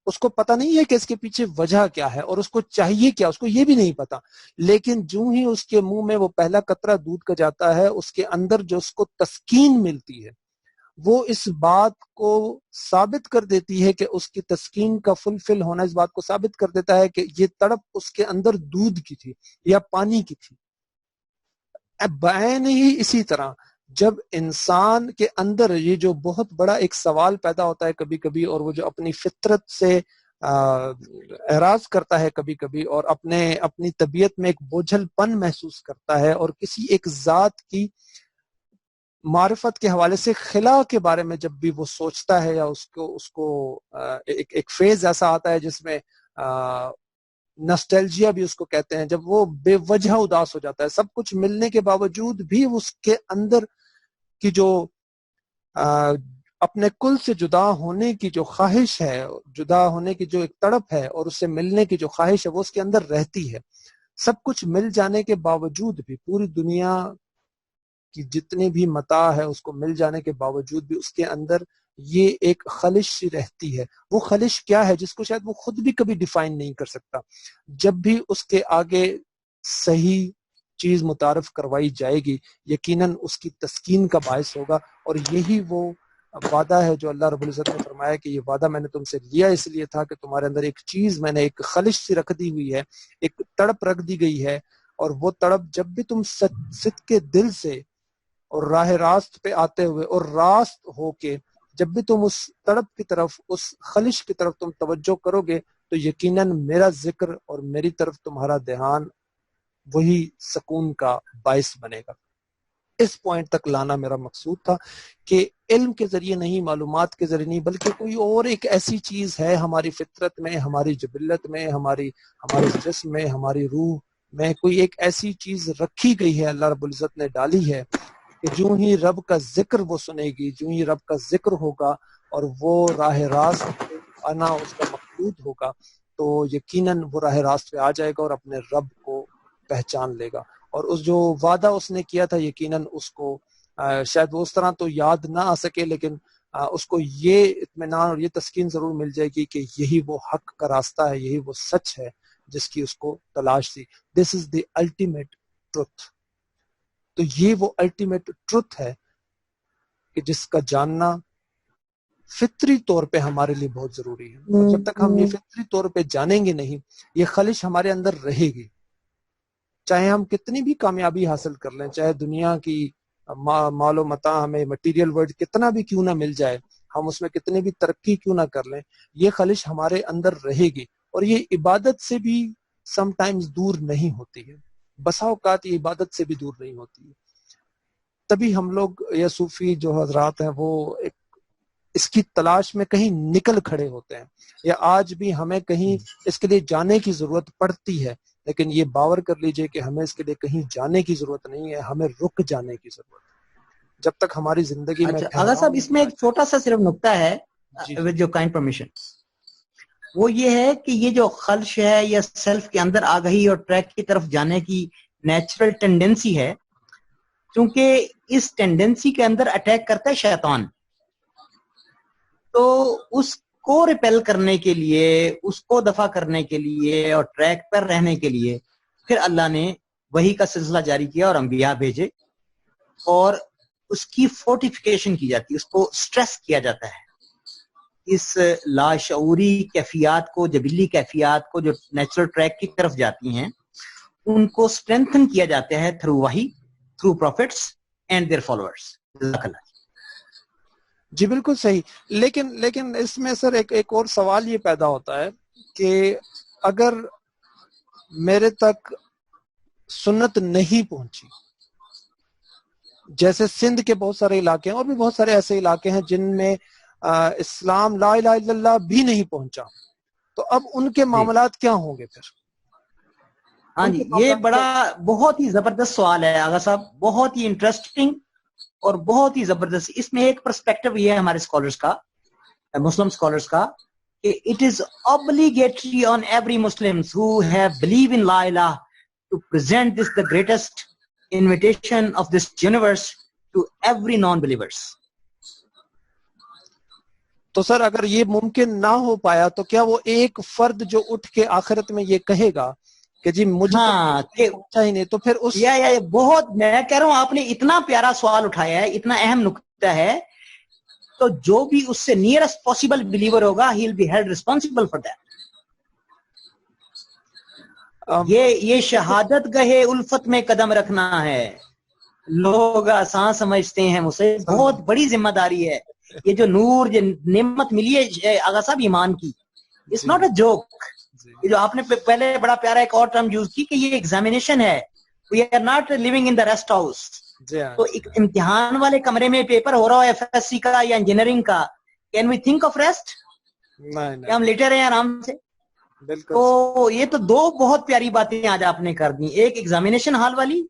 اس کو پتہ نہیں ہے کہ اس کے پیچھے وجہ کیا ہے اور اس کو چاہیے کیا، اس کو یہ بھی نہیں پتا، لیکن جو ہی اس کے منہ میں وہ پہلا قطرہ دودھ کا جاتا ہے اس کے اندر جو اس کو تسکین ملتی ہے وہ اس بات کو ثابت کر دیتی ہے کہ اس کی تسکین کا فلفل ہونا اس بات کو ثابت کر دیتا ہے کہ یہ تڑپ اس کے اندر دودھ کی تھی یا پانی کی تھی۔ بعین ہی اسی طرح جب انسان کے اندر یہ جو بہت بڑا ایک سوال پیدا ہوتا ہے کبھی کبھی، اور وہ جو اپنی فطرت سے اعراض کرتا ہے کبھی کبھی، اور اپنی طبیعت میں ایک بوجھل پن محسوس کرتا ہے، اور کسی ایک ذات کی معرفت کے حوالے سے خلا کے بارے میں جب بھی وہ سوچتا ہے، یا اس کو ایک فیز ایسا آتا ہے جس میں نسٹیلجیا بھی اس کو کہتے ہیں، جب وہ بے وجہ اداس ہو جاتا ہے، سب کچھ ملنے کے باوجود بھی اس کے اندر کی جو اپنے کل سے جدا ہونے کی جو خواہش ہے، جدا ہونے کی جو ایک تڑپ ہے اور اس سے ملنے کی جو خواہش ہے وہ اس کے اندر رہتی ہے۔ سب کچھ مل جانے کے باوجود بھی، پوری دنیا کی جتنی بھی متاع ہے اس کو مل جانے کے باوجود بھی اس کے اندر یہ ایک خلش سی رہتی ہے۔ وہ خلش کیا ہے جس کو شاید وہ خود بھی کبھی ڈیفائن نہیں کر سکتا، جب بھی اس کے آگے صحیح چیز متعارف کروائی جائے گی یقیناً اس کی تسکین کا باعث ہوگا، اور یہی وہ وعدہ ہے جو اللہ رب العزت نے فرمایا کہ یہ وعدہ میں نے تم سے لیا اس لیے تھا کہ تمہارے اندر ایک چیز میں نے ایک خلش سی رکھ دی ہوئی ہے، ایک تڑپ رکھ دی گئی ہے، اور وہ تڑپ جب بھی تم صدق کے دل سے اور راہ راست پہ آتے ہوئے اور راست ہو کے جب بھی تم اس تڑپ کی طرف، اس خلش کی طرف تم توجہ کرو گے تو یقیناً میرا ذکر اور میری طرف تمہارا دھیان وہی سکون کا باعث بنے گا. اس پوائنٹ تک لانا میرا مقصود تھا کہ علم کے ذریعے نہیں، معلومات کے ذریعے نہیں، بلکہ کوئی اور ایک ایسی چیز ہے ہماری فطرت میں، ہماری جبلت میں، ہمارے جسم میں، ہماری روح میں کوئی ایک ایسی چیز رکھی گئی ہے، اللہ رب العزت نے ڈالی ہے کہ جو ہی رب کا ذکر وہ سنے گی، جو ہی رب کا ذکر ہوگا اور وہ راہ راست آنا اس کا مقصود ہوگا تو یقیناً وہ راہ راست پہ آ جائے گا اور اپنے رب کو پہچان لے گا. اور اس جو وعدہ اس نے کیا تھا یقیناً اس کو شاید وہ اس طرح تو یاد نہ آ سکے، لیکن اس کو یہ اطمینان اور یہ تسکین ضرور مل جائے گی کہ یہی وہ حق کا راستہ ہے، یہی وہ سچ ہے جس کی اس کو تلاش تھی. دس از دی الٹیمیٹ ٹروتھ. تو یہ وہ الٹیمیٹ ٹروتھ ہے کہ جس کا جاننا فطری طور پہ ہمارے لیے بہت ضروری ہے. اور جب تک ہم یہ فطری طور پہ جانیں گے نہیں، یہ خلش ہمارے اندر رہے گی. چاہے ہم کتنی بھی کامیابی حاصل کر لیں، چاہے دنیا کی مال و متاع ہمیں مٹیریل ورلڈ کتنا بھی کیوں نہ مل جائے، ہم اس میں کتنی بھی ترقی کیوں نہ کر لیں، یہ خلش ہمارے اندر رہے گی. اور یہ عبادت سے بھی سم ٹائمز دور نہیں ہوتی ہے، بسا اوقات یہ عبادت سے بھی دور نہیں ہوتی ہے. تبھی ہم لوگ یا صوفی جو حضرات ہیں وہ اس کی تلاش میں کہیں نکل کھڑے ہوتے ہیں، یا آج بھی ہمیں کہیں اس کے لیے جانے کی ضرورت پڑتی ہے، لیکن یہ باور کر لیجئے کہ ہمیں اس کے لیے کہیں جانے کی ضرورت نہیں ہے، ہمیں رک جانے کی ضرورت ہے. جب تک ہماری زندگی میں اگر صاحب اس میں ایک چھوٹا سا صرف نقطہ ہے with your kind permission، وہ یہ ہے کہ یہ جو خلش ہے یا سیلف کے اندر آگہی اور ٹریک کی طرف جانے کی نیچرل ٹینڈنسی ہے، کیونکہ اس ٹینڈنسی کے اندر اٹیک کرتا ہے شیطان. تو اس کو ریپیل کرنے کے لیے، اس کو دفع کرنے کے لیے اور ٹریک پر رہنے کے لیے پھر اللہ نے وحی کا سلسلہ جاری کیا اور انبیاء بھیجے، اور اس کی فورٹیفیکیشن کی جاتی ہے، اس کو سٹریس کیا جاتا ہے. اس لاشعوری کیفیات کو، جبلی کیفیات کو جو نیچرل ٹریک کی طرف جاتی ہیں، ان کو سٹرینتھن کیا جاتا ہے تھرو وحی، through prophets and their followers. جزاک اللہ. جی بالکل صحیح. لیکن اس میں سر ایک اور سوال یہ پیدا ہوتا ہے کہ اگر میرے تک سنت نہیں پہنچی، جیسے سندھ کے بہت سارے علاقے ہیں اور بھی بہت سارے ایسے علاقے ہیں جن میں اسلام لا الہ الا اللہ بھی نہیں پہنچا، تو اب ان کے معاملات کیا ہوں گے پھر؟ ہاں جی، یہ بہت ہی زبردست سوال ہے آغا صاحب، بہت ہی انٹرسٹنگ اور بہت ہی زبردست. اس میں ایک پرسپیکٹو یہ ہے ہمارے اسکالرس کا، مسلم اسکالرس کا، کہ it is obligatory on every Muslims who have believed in La ilaha to present this the greatest invitation of this universe to every non-believers. تو سر اگر یہ ممکن نہ ہو پایا تو کیا وہ ایک فرد جو اٹھ کے آخرت میں یہ کہے گا کہ جی مجھے پہنچا ہی نہیں، تو پھر اس بہت، میں کہہ رہا ہوں آپ نے اتنا پیارا سوال اٹھایا ہے، اتنا اہم نقطہ ہے، تو جو بھی اس سے نیئرسٹ پاسبل بلیور ہوگا he will be held responsible for that. یہ شہادت گہے الفت میں قدم رکھنا ہے. لوگ آسان سمجھتے ہیں، مجھے بہت بڑی ذمہ داری ہے. یہ جو نور، جو نعمت ملی ہے آغا صاحب ایمان کی، it's not a joke. یہ جو آپ نے پہلے بڑا پیارا ایک اور ٹرم یوز کی کہ یہ ایگزامینیشن ہے، we are not living in the rest house. تو ایک امتحان والے کمرے میں پیپر ہو رہا ہو ایف ایس سی کا یا انجینئرنگ کا، can we think of rest? کیا ہم لیٹے رہے آرام سے؟ تو یہ تو دو بہت پیاری باتیں آج آپ نے کر دی، ایک ایگزامینیشن ہال والی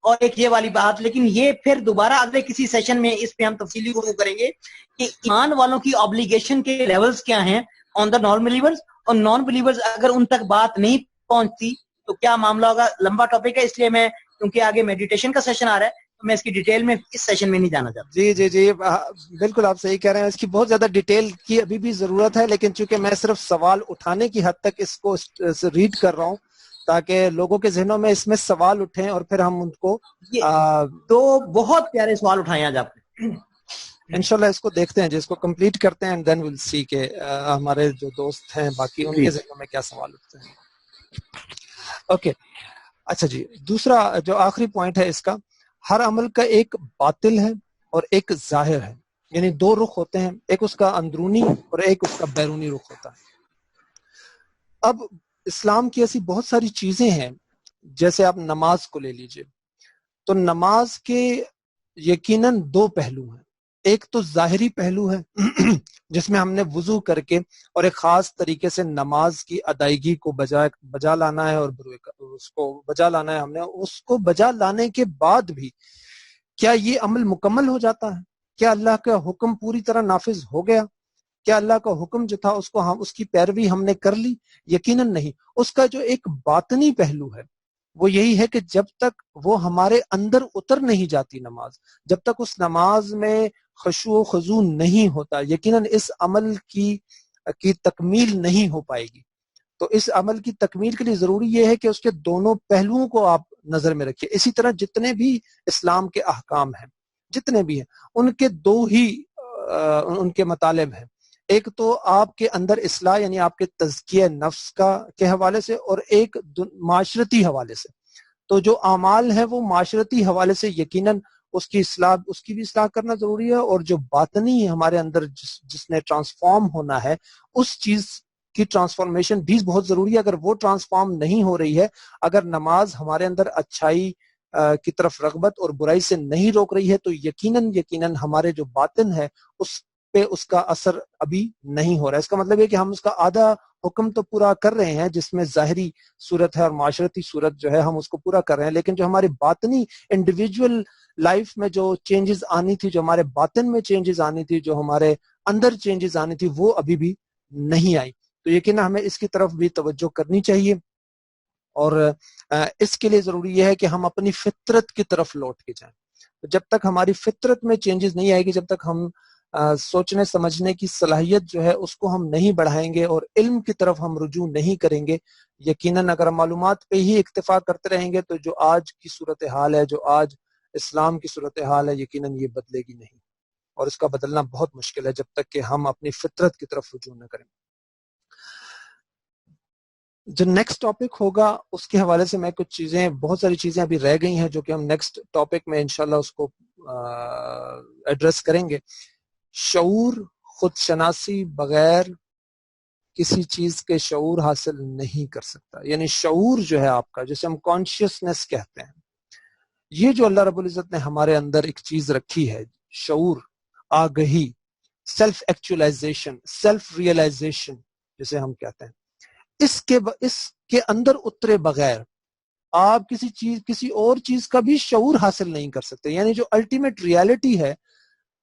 اور ایک یہ والی بات. لیکن یہ پھر دوبارہ اگلے کسی سیشن میں اس پہ ہم تفصیلی گفتگو کریں گے کہ ایمان والوں کی obligation کے لیولز کیا ہیں آن دا نان بلیورز، اور نان بلیورز اگر ان تک بات نہیں پہنچتی تو کیا معاملہ ہوگا. لمبا ٹاپک ہے، اس لیے میں کیونکہ آگے میڈیٹیشن کا سیشن آ رہا ہے تو میں اس کی ڈیٹیل میں اس سیشن میں نہیں جانا چاہتا. جی بالکل آپ صحیح کہہ رہے ہیں، اس کی بہت زیادہ ڈیٹیل کی ابھی بھی ضرورت ہے، لیکن چونکہ میں صرف سوال اٹھانے کی حد تک اس کو ریڈ کر رہا ہوں تاکہ لوگوں کے ذہنوں میں اس میں سوال اٹھیں اور پھر ہم ان کو دو بہت پیارے سوال اٹھائے آج آپ نے. انشاءاللہ اس کو دیکھتے ہیں جی، اس کو کمپلیٹ کرتے ہیں، دین ول سی کہ ہمارے جو دوست ہیں باقی ان کے ذہنوں میں کیا سوال اٹھتے ہیں. اوکے اچھا جی، دوسرا جو آخری پوائنٹ ہے اس کا، ہر عمل کا ایک باطل ہے اور ایک ظاہر ہے، یعنی دو رخ ہوتے ہیں، ایک اس کا اندرونی اور ایک اس کا بیرونی رخ ہوتا ہے. اب اسلام کی ایسی بہت ساری چیزیں ہیں جیسے آپ نماز کو لے لیجئے، تو نماز کے یقیناً دو پہلو ہیں. ایک تو ظاہری پہلو ہے جس میں ہم نے وضو کر کے اور ایک خاص طریقے سے نماز کی ادائیگی کو بجا لانا ہے، اور اس کو بجا لانا ہے. ہم نے اس کو بجا لانے کے بعد بھی کیا یہ عمل مکمل ہو جاتا ہے؟ کیا اللہ کا حکم پوری طرح نافذ ہو گیا؟ کیا اللہ کا حکم جو تھا اس کی پیروی ہم نے کر لی؟ یقیناً نہیں. اس کا جو ایک باطنی پہلو ہے وہ یہی ہے کہ جب تک وہ ہمارے اندر اتر نہیں جاتی نماز، جب تک اس نماز میں خشوع و خضوع نہیں ہوتا، یقیناً اس عمل کی تکمیل نہیں ہو پائے گی. تو اس عمل کی تکمیل کے لیے ضروری یہ ہے کہ اس کے دونوں پہلوؤں کو آپ نظر میں رکھیے. اسی طرح جتنے بھی اسلام کے احکام ہیں، جتنے بھی ہیں، ان کے دو ہی ان کے مطالب ہیں. ایک تو آپ کے اندر اصلاح یعنی آپ کے تزکیہ نفس کے حوالے سے، اور ایک معاشرتی حوالے سے. تو جو اعمال ہے وہ معاشرتی حوالے سے یقیناً اس کی بھی اصلاح کرنا ضروری ہے، اور جو باطنی ہمارے اندر جس نے ٹرانسفارم ہونا ہے اس چیز کی ٹرانسفارمیشن بھی بہت ضروری ہے. اگر وہ ٹرانسفارم نہیں ہو رہی ہے، اگر نماز ہمارے اندر اچھائی کی طرف رغبت اور برائی سے نہیں روک رہی ہے، تو یقیناً ہمارے جو باطن ہے اس پہ اس کا اثر ابھی نہیں ہو رہا ہے. اس کا مطلب ہے کہ ہم اس کا آدھا حکم تو پورا کر رہے ہیں جس میں ظاہری صورت ہے اور معاشرتی صورت جو ہے ہم اس کو پورا کر رہے ہیں، لیکن جو ہماری باطنی انڈیویجول لائف میں جو چینجز آنی تھی، جو ہمارے باطن میں چینجز آنی تھی، جو ہمارے اندر چینجز آنی تھی، وہ ابھی بھی نہیں آئی. تو یقیناً ہمیں اس کی طرف بھی توجہ کرنی چاہیے، اور اس کے لیے ضروری یہ ہے کہ ہم اپنی فطرت کی طرف لوٹ کے جائیں. جب تک ہماری فطرت میں چینجز نہیں آئے گی، جب تک ہم سوچنے سمجھنے کی صلاحیت جو ہے اس کو ہم نہیں بڑھائیں گے اور علم کی طرف ہم رجوع نہیں کریں گے، یقیناً اگر ہم معلومات پہ ہی اکتفا کرتے رہیں گے تو جو آج کی صورتحال ہے، جو آج اسلام کی صورتحال ہے، یقیناً یہ بدلے گی نہیں، اور اس کا بدلنا بہت مشکل ہے جب تک کہ ہم اپنی فطرت کی طرف رجوع نہ کریں. جو نیکسٹ ٹاپک ہوگا اس کے حوالے سے میں بہت ساری چیزیں ابھی رہ گئی ہیں جو کہ ہم نیکسٹ ٹاپک میں انشاءاللہ اس کو ایڈریس کریں گے. شعور، خود شناسی بغیر کسی چیز کے شعور حاصل نہیں کر سکتا. یعنی شعور جو ہے آپ کا، جسے ہم کانشیسنس کہتے ہیں، یہ جو اللہ رب العزت نے ہمارے اندر ایک چیز رکھی ہے، شعور، آگہی، سیلف ایکچولائزیشن، سیلف ریئلائزیشن جسے ہم کہتے ہیں، اس کے اندر اترے بغیر آپ کسی اور چیز کا بھی شعور حاصل نہیں کر سکتے. یعنی جو الٹیمیٹ ریالٹی ہے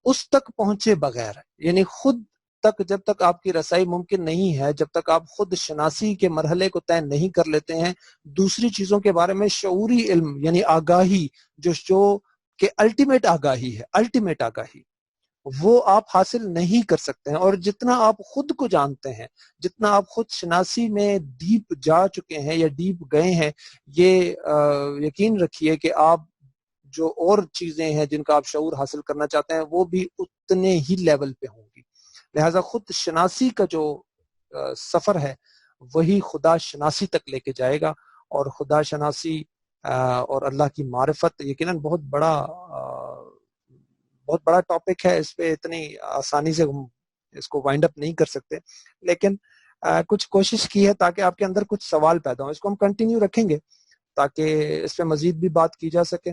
اس تک پہنچے بغیر، یعنی خود تک جب تک آپ کی رسائی ممکن نہیں ہے، جب تک آپ خود شناسی کے مرحلے کو طے نہیں کر لیتے ہیں، دوسری چیزوں کے بارے میں شعوری علم یعنی آگاہی جو کہ الٹیمیٹ آگاہی ہے، الٹیمیٹ آگاہی، وہ آپ حاصل نہیں کر سکتے ہیں. اور جتنا آپ خود کو جانتے ہیں، جتنا آپ خود شناسی میں ڈیپ جا چکے ہیں یا ڈیپ گئے ہیں، یہ یقین رکھیے کہ آپ جو اور چیزیں ہیں جن کا آپ شعور حاصل کرنا چاہتے ہیں وہ بھی اتنے ہی لیول پہ ہوں گی. لہٰذا خود شناسی کا جو سفر ہے وہی خدا شناسی تک لے کے جائے گا. اور خدا شناسی اور اللہ کی معرفت یقیناً بہت بڑا ٹاپک ہے. اس پہ اتنی آسانی سے ہم اس کو وائنڈ اپ نہیں کر سکتے، لیکن کچھ کوشش کی ہے تاکہ آپ کے اندر کچھ سوال پیدا ہوں. اس کو ہم کنٹینیو رکھیں گے تاکہ اس پہ مزید بھی بات کی جا سکے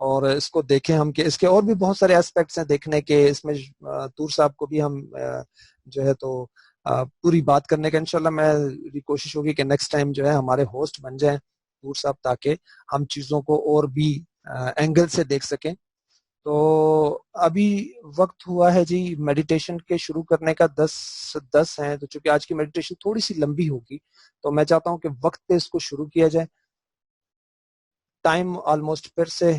اور اس کو دیکھیں ہم کہ اس کے اور بھی بہت سارے ایسپیکٹس ہیں دیکھنے کے. اس میں طور صاحب کو بھی ہم جو ہے تو پوری بات کرنے کا انشاءاللہ میری کوشش ہوگی کہ نیکسٹ ٹائم جو ہے ہمارے ہوسٹ بن جائیں طور صاحب، تاکہ ہم چیزوں کو اور بھی اینگل سے دیکھ سکیں. تو ابھی وقت ہوا ہے جی میڈیٹیشن کے شروع کرنے کا 10 ہیں. تو چونکہ آج کی میڈیٹیشن تھوڑی سی لمبی ہوگی تو میں چاہتا ہوں کہ وقت پہ اس کو شروع کیا جائے. ٹائم آلموسٹ پھر سے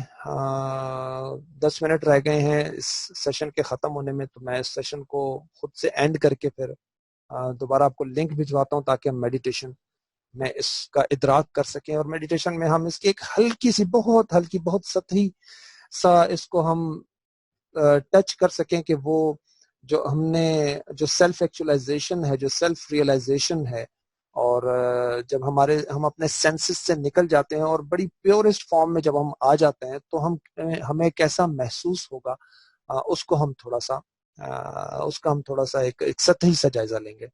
10 منٹ رہ گئے ہیں اس سیشن کے ختم ہونے میں. تو میں اس سیشن کو خود سے اینڈ کر کے پھر دوبارہ آپ کو لنک بھجواتا ہوں تاکہ ہم میڈیٹیشن میں اس کا ادراک کر سکیں. اور میڈیٹیشن میں ہم اس کی ایک ہلکی سی بہت سطحی سا اس کو ہم ٹچ کر سکیں کہ وہ جو ہم نے جو سیلف ایکچولائزیشن ہے، جو سیلف ریئلائزیشن ہے، اور جب ہم اپنے سینسز سے نکل جاتے ہیں اور بڑی پیورسٹ فارم میں جب ہم آ جاتے ہیں تو ہمیں کیسا محسوس ہوگا، اس کا ہم تھوڑا سا ایک سطحی سا جائزہ لیں گے.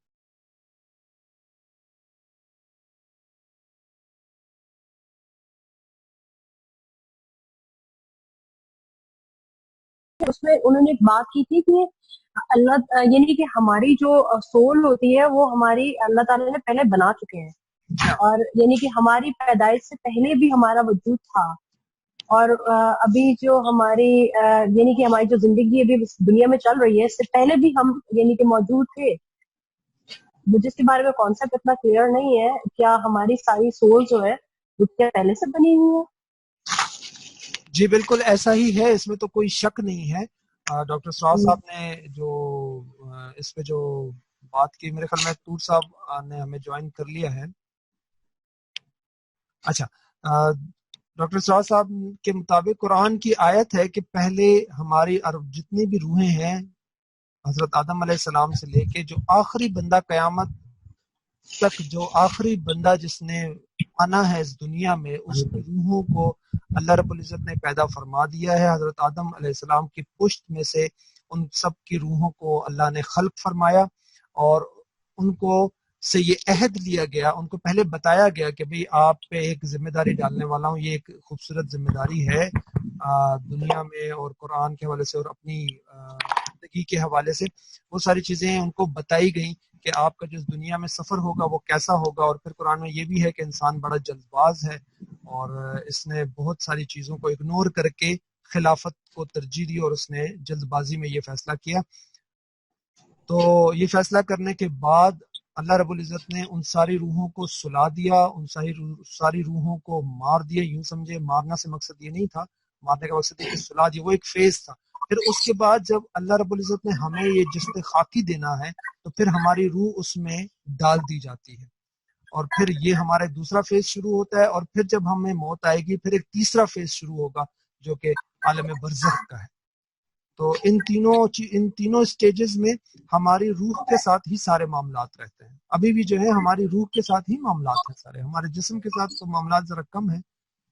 اس میں انہوں نے ایک بات کی تھی کہ اللہ یعنی کہ ہماری جو سول ہوتی ہے وہ ہماری اللہ تعالیٰ نے پہلے بنا چکے ہیں، اور یعنی کہ ہماری پیدائش سے پہلے بھی ہمارا وجود تھا، اور ابھی جو ہماری یعنی کہ ہماری جو زندگی ابھی دنیا میں چل رہی ہے اس سے پہلے بھی ہم یعنی کہ موجود تھے. مجھے اس کے بارے میں کانسیپٹ اتنا کلیئر نہیں ہے. کیا ہماری ساری سول جو ہے وہ کیا پہلے سے بنی ہوئی ہے؟ جی بالکل ایسا ہی ہے، اس میں تو کوئی شک نہیں ہے. ڈاکٹر سراج صاحب نے جو اس پہ جو بات کی، میرے خیال میں تور صاحب نے ہمیں جوائن کر لیا ہے. اچھا، ڈاکٹر سراج صاحب کے مطابق قرآن کی آیت ہے کہ پہلے ہماری جتنی بھی روحیں ہیں حضرت آدم علیہ السلام سے لے کے جو آخری بندہ قیامت تک، جو آخری بندہ جس نے آنا ہے اس دنیا میں، اس کی روحوں کو اللہ رب العزت نے پیدا فرما دیا ہے. حضرت آدم علیہ السلام کی پشت میں سے ان سب کی روحوں کو اللہ نے خلق فرمایا، اور ان کو سے یہ عہد لیا گیا، ان کو پہلے بتایا گیا کہ بھئی آپ پہ ایک ذمہ داری ڈالنے والا ہوں. یہ ایک خوبصورت ذمہ داری ہے دنیا میں، اور قرآن کے حوالے سے اور اپنی زندگی کے حوالے سے وہ ساری چیزیں ان کو بتائی گئیں کہ آپ کا جو اس دنیا میں سفر ہوگا وہ کیسا ہوگا. اور پھر قرآن میں یہ بھی ہے کہ انسان بڑا جلد باز ہے، اور اس نے بہت ساری چیزوں کو اگنور کر کے خلافت کو ترجیح دی، اور اس نے جلد بازی میں یہ فیصلہ کیا. تو یہ فیصلہ کرنے کے بعد اللہ رب العزت نے ان ساری روحوں کو سلا دیا، ان ساری روحوں کو مار دیا. یوں سمجھے مارنا سے مقصد یہ نہیں تھا، مارنے کا مقصد یہ کہ سلا دیا، وہ ایک فیز تھا. پھر اس کے بعد جب اللہ رب العزت نے ہمیں یہ جسد خاکی دینا ہے تو پھر ہماری روح اس میں ڈال دی جاتی ہے، اور پھر یہ ہمارا دوسرا فیز شروع ہوتا ہے. اور پھر جب ہمیں موت آئے گی پھر ایک تیسرا فیز شروع ہوگا جو کہ عالم برزخ کا ہے. تو ان تینوں سٹیجز میں ہماری روح کے ساتھ ہی سارے معاملات رہتے ہیں. ابھی بھی جو ہے ہماری روح کے ساتھ ہی معاملات ہیں سارے. ہمارے جسم کے ساتھ تو معاملات ذرا کم ہیں،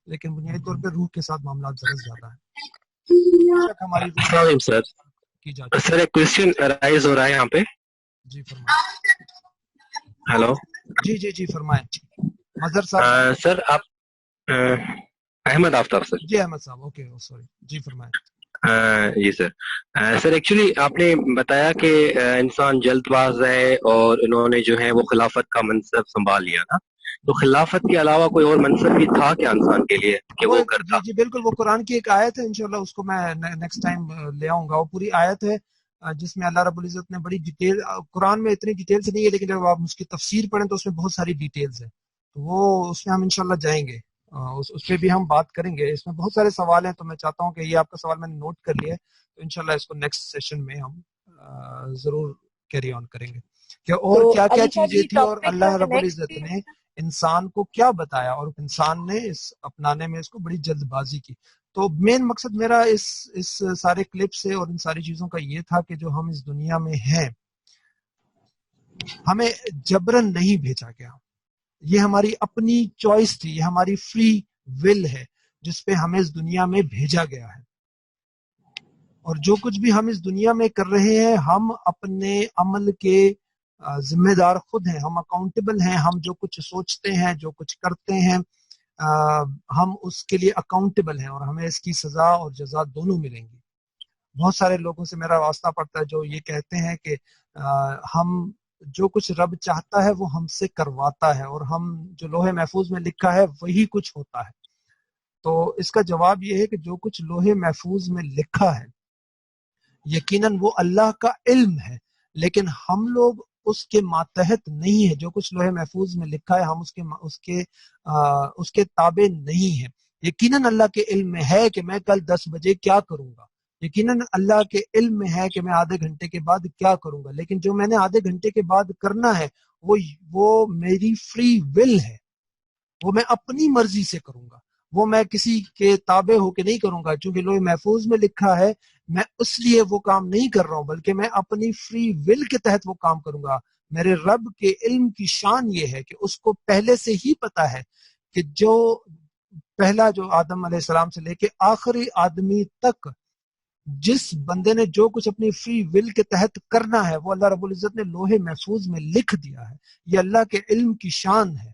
لیکن بنیادی طور پہ روح کے ساتھ معاملات ذرا زیادہ ہیں. ہماری روح سر کی جاتی ہے. سر ایک کوشچن رائز ہو رہا ہے یہاں پہ. جی فرمائیں. ہیلو جی فرمائیں. مظہر صاحب. سر آپ احمد آفتاب سر. جی احمد صاحب، اوکے سوری. جی فرمائیں. جی سر. سر ایکچولی آپ نے بتایا کہ انسان جلد باز ہے اور انہوں نے جو ہے وہ خلافت کا منصب سنبھال لیا نا، تو خلافت کے علاوہ کوئی اور منصب بھی تھا کیا انسان کے لیے کہ وہ کرتا؟ جی بالکل، وہ قرآن کی ایک آیت ہے، انشاءاللہ اس کو میں نیکسٹ ٹائم لے آؤں گا. وہ پوری آیت ہے جس میں اللہ رب العزت نے بڑی ڈیٹیل، قرآن میں اتنی ڈیٹیل سے نہیں ہے لیکن جب آپ اس کی تفسیر پڑھیں تو اس میں بہت ساری ڈیٹیلز ہیں. تو وہ اس میں ہم انشاءاللہ جائیں گے، اس پہ بھی ہم بات کریں گے. اس میں بہت سارے سوال ہیں تو میں چاہتا ہوں کہ یہ آپ کا سوال میں نے نوٹ کر لیا ہے، تو انشاءاللہ اس کو نیکسٹ سیشن میں ہم ضرور کیری آن کریں گے کہ اور کیا کیا چیزیں تھی اور اللہ رب العزت نے انسان کو کیا بتایا، اور انسان نے اس اپنانے میں اس کو بڑی جلد بازی کی. تو مین مقصد میرا اس سارے کلپ سے اور ان ساری چیزوں کا یہ تھا کہ جو ہم اس دنیا میں ہیں ہمیں جبرن نہیں بھیجا گیا. یہ ہماری اپنی چوائس تھی، یہ ہماری فری ول ہے جس پہ ہمیں اس دنیا میں بھیجا گیا ہے. اور جو کچھ بھی ہم اس دنیا میں کر رہے ہیں ہم اپنے عمل کے ذمہ دار خود ہیں، ہم اکاؤنٹیبل ہیں. ہم جو کچھ سوچتے ہیں، جو کچھ کرتے ہیں، ہم اس کے لیے اکاؤنٹیبل ہیں، اور ہمیں اس کی سزا اور جزا دونوں ملیں گی. بہت سارے لوگوں سے میرا واسطہ پڑتا ہے جو یہ کہتے ہیں کہ ہم جو کچھ رب چاہتا ہے وہ ہم سے کرواتا ہے، اور ہم جو لوح محفوظ میں لکھا ہے وہی کچھ ہوتا ہے. تو اس کا جواب یہ ہے کہ جو کچھ لوح محفوظ میں لکھا ہے یقیناً وہ اللہ کا علم ہے، لیکن ہم لوگ اس کے ماتحت نہیں ہے. جو کچھ لوح محفوظ میں لکھا ہے ہم اس کے تابع نہیں ہیں. یقیناً اللہ کے علم میں ہے کہ میں کل 10 بجے کیا کروں گا، یقیناً اللہ کے علم میں ہے کہ میں آدھے گھنٹے کے بعد کیا کروں گا، لیکن جو میں نے آدھے گھنٹے کے بعد کرنا ہے وہ میری فری ول ہے، وہ میں اپنی مرضی سے کروں گا، وہ میں کسی کے تابع ہو کے نہیں کروں گا. چونکہ لوح محفوظ میں لکھا ہے میں اس لیے وہ کام نہیں کر رہا ہوں، بلکہ میں اپنی فری ول کے تحت وہ کام کروں گا. میرے رب کے علم کی شان یہ ہے کہ اس کو پہلے سے ہی پتا ہے کہ جو پہلا جو آدم علیہ السلام سے لے کے آخری آدمی تک جس بندے نے جو کچھ اپنی فری ول کے تحت کرنا ہے وہ اللہ رب العزت نے لوح محفوظ میں لکھ دیا ہے. یہ اللہ کے علم کی شان ہے،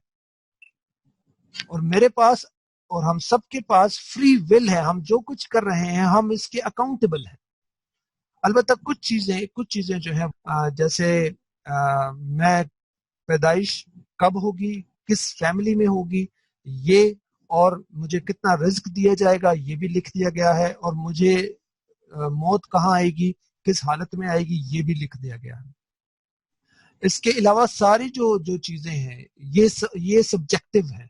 اور میرے پاس اور ہم سب کے پاس فری ول ہے. ہم جو کچھ کر رہے ہیں ہم اس کے اکاؤنٹیبل ہیں. البتہ کچھ چیزیں جو ہیں جیسے میں پیدائش کب ہوگی، کس فیملی میں ہوگی یہ، اور مجھے کتنا رزق دیا جائے گا یہ بھی لکھ دیا گیا ہے، اور مجھے موت کہاں آئے گی، کس حالت میں آئے گی یہ بھی لکھ دیا گیا ہے۔ اس کے علاوہ ساری جو چیزیں ہیں یہ سبجیکٹو ہے،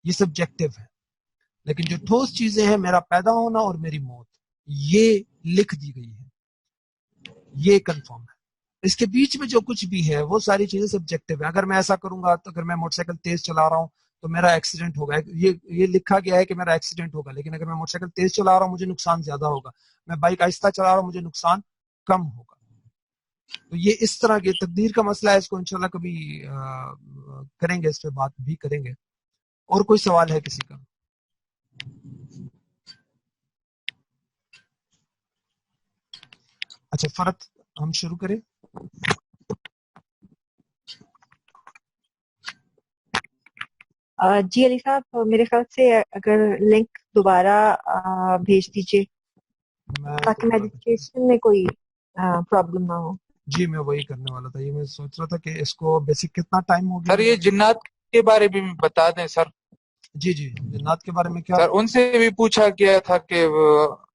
یہ سبجیکٹو ہے، لیکن جو ٹھوس چیزیں ہیں، میرا پیدا ہونا اور میری موت، یہ لکھ دی گئی ہے، یہ کنفرم ہے۔ اس کے بیچ میں جو کچھ بھی ہے وہ ساری چیزیں سبجیکٹو ہے۔ اگر میں ایسا کروں گا تو اگر میں موٹر سائیکل تیز چلا رہا ہوں تو میرا ایکسیڈنٹ ہوگا، یہ لکھا گیا ہے کہ میرا ایکسیڈنٹ ہوگا، لیکن اگر میں موٹر سائیکل تیز چلا رہا ہوں مجھے نقصان زیادہ ہوگا، میں بائک آہستہ چلا رہا ہوں مجھے نقصان کم ہوگا۔ تو یہ اس طرح کے تقدیر کا مسئلہ ہے، اس کو انشاءاللہ کبھی کریں گے، اس پہ بات بھی کریں گے۔ اور کوئی سوال ہے کسی کا؟ اچھا فرت ہم شروع کریں۔ جی علی صاحب، میرے خیال سے اگر لنک دوبارہ بھیج دیجیے تاکہ میڈیٹیشن میں کوئی پرابلم نہ ہو۔ جی میں وہی کرنے والا تھا، یہ میں سوچ رہا تھا کہ اس کو بیسک کتنا ٹائم ہو گیا۔ سر یہ جنات کے بارے میں بتا دیں سر۔ جی جنات کے بارے میں کیا سر؟ ان سے بھی پوچھا گیا تھا کہ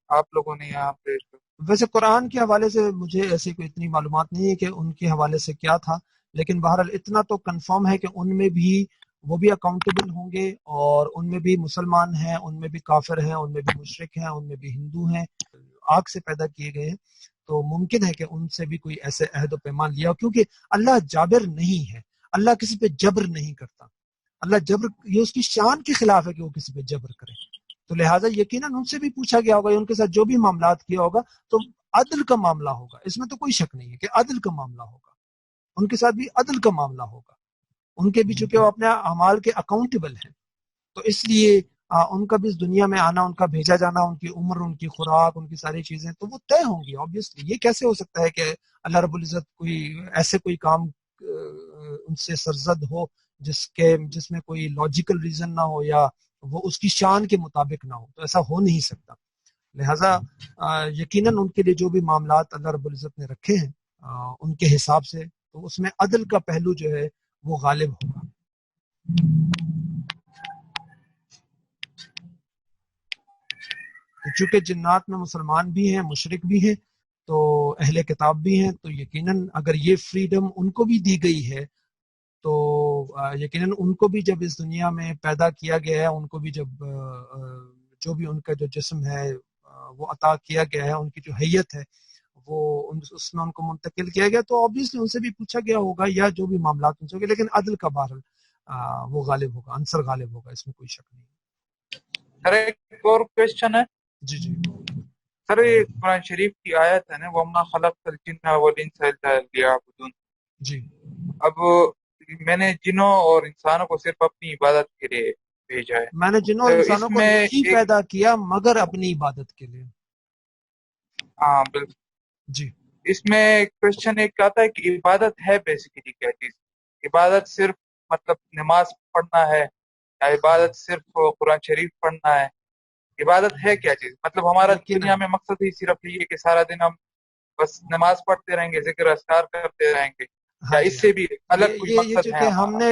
آپ لوگوں نے یہاں پہ، ویسے قرآن کے حوالے سے مجھے ایسی کوئی اتنی معلومات نہیں ہے کہ ان کے حوالے سے کیا تھا، لیکن بہرحال اتنا تو کنفرم ہے کہ ان میں بھی وہ بھی اکاؤنٹیبل ہوں گے، اور ان میں بھی مسلمان ہیں، ان میں بھی کافر ہیں، ان میں بھی مشرک ہیں، ان میں بھی ہندو ہیں، آگ سے پیدا کیے گئے ہیں۔ تو ممکن ہے کہ ان سے بھی کوئی ایسے عہد و پیمان لیا ہو، کیونکہ اللہ جابر نہیں ہے، اللہ کسی پہ جبر نہیں کرتا۔ اللہ جبر، یہ اس کی شان کے خلاف ہے کہ وہ کسی پہ جبر کرے، تو لہٰذا یقیناً ان سے بھی پوچھا گیا ہوگا، ان کے ساتھ جو بھی معاملات کیا ہوگا تو عدل کا معاملہ ہوگا، اس میں تو کوئی شک نہیں ہے کہ عدل کا معاملہ ہوگا، ان کے ساتھ بھی عدل کا معاملہ ہوگا، ان کے بھی چونکہ وہ اپنے اعمال کے اکاؤنٹیبل ہیں، تو اس لیے ان کا بھی اس دنیا میں آنا، ان کا بھیجا جانا، ان کی عمر، ان کی خوراک، ان کی ساری چیزیں تو وہ طے ہوں گی obviously۔ یہ کیسے ہو سکتا ہے کہ اللہ رب العزت کوئی کام ان سے سرزد ہو جس میں کوئی لاجیکل ریزن نہ ہو یا وہ اس کی شان کے مطابق نہ ہو، تو ایسا ہو نہیں سکتا۔ لہٰذا یقیناً ان کے لیے جو بھی معاملات اللہ رب العزت نے رکھے ہیں ان کے حساب سے، تو اس میں عدل کا پہلو جو ہے وہ غالب ہوگا۔ چونکہ جنات میں مسلمان بھی ہیں، مشرک بھی ہیں، تو اہل کتاب بھی ہیں، تو یقیناً اگر یہ فریڈم ان کو بھی دی گئی ہے تو یقیناً ان کو بھی جب اس دنیا میں پیدا کیا گیا ہے، ان کو بھی جب جو بھی ان کا جو جسم ہے وہ عطا کیا گیا ہے، ان کی جو حیت ہے وہ اس میں ان کو منتقل کیا گیا، تو obviously ان سے بھی پوچھا گیا ہوگا یا جو بھی معاملات ان سے ہوگے، لیکن عدل کا بہرحال وہ غالب ہوگا، عنصر غالب ہوگا، اس میں کوئی شک نہیں۔ سر ایک اور کویسچن ہے۔ جی سر یہ قرآن شریف کی آیت ہے نا، وَمَا خَلَقْتَ الْجِنَّ وَالْإِنسَ إِلَّا لِيَعْبُدُونِ۔ جی اب میں نے جنوں اور انسانوں کو صرف اپنی عبادت کے لیے بھیجا ہے۔ میں نے جنوں اور انسانوں کو نہیں پیدا کیا مگر اپنی عبادت کے لیے۔ ہاں بالکل جی۔ اس میں کویسچن ایک آتا ہے کہ عبادت ہے بیسیکلی کیا چیز؟ عبادت صرف مطلب نماز پڑھنا ہے، یا عبادت صرف قرآن شریف پڑھنا ہے؟ عبادت ہے کیا چیز؟ مطلب ہمارا دنیا میں مقصد ہی صرف یہ ہے کہ سارا دن ہم بس نماز پڑھتے رہیں گے، ذکر اذکار کرتے رہیں گے، یا اس سے بھی الگ کوئی مقصد ہے؟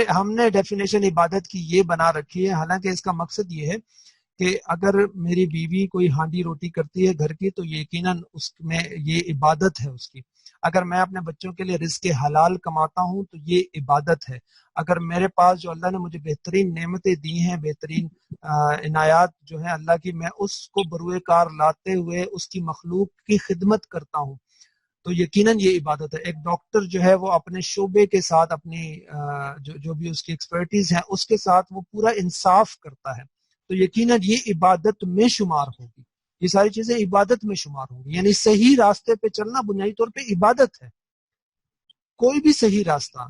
ہم نے ڈیفینیشن عبادت کی یہ بنا رکھی ہے، حالانکہ اس کا مقصد یہ ہے کہ اگر میری بیوی کوئی ہانڈی روٹی کرتی ہے گھر کی تو یقیناً اس میں یہ عبادت ہے اس کی۔ اگر میں اپنے بچوں کے لیے رزق حلال کماتا ہوں تو یہ عبادت ہے۔ اگر میرے پاس جو اللہ نے مجھے بہترین نعمتیں دی ہیں، بہترین عنایات جو ہیں اللہ کی، میں اس کو بروئے کار لاتے ہوئے اس کی مخلوق کی خدمت کرتا ہوں تو یقیناً یہ عبادت ہے۔ ایک ڈاکٹر جو ہے وہ اپنے شعبے کے ساتھ اپنی جو بھی اس کی ایکسپرٹیز ہے اس کے ساتھ وہ پورا انصاف کرتا ہے، تو یقیناً یہ عبادت میں شمار ہوگی، یہ ساری چیزیں عبادت میں شمار ہوں گی۔ یعنی صحیح راستے پہ چلنا بنیادی طور پہ عبادت ہے۔ کوئی بھی صحیح راستہ،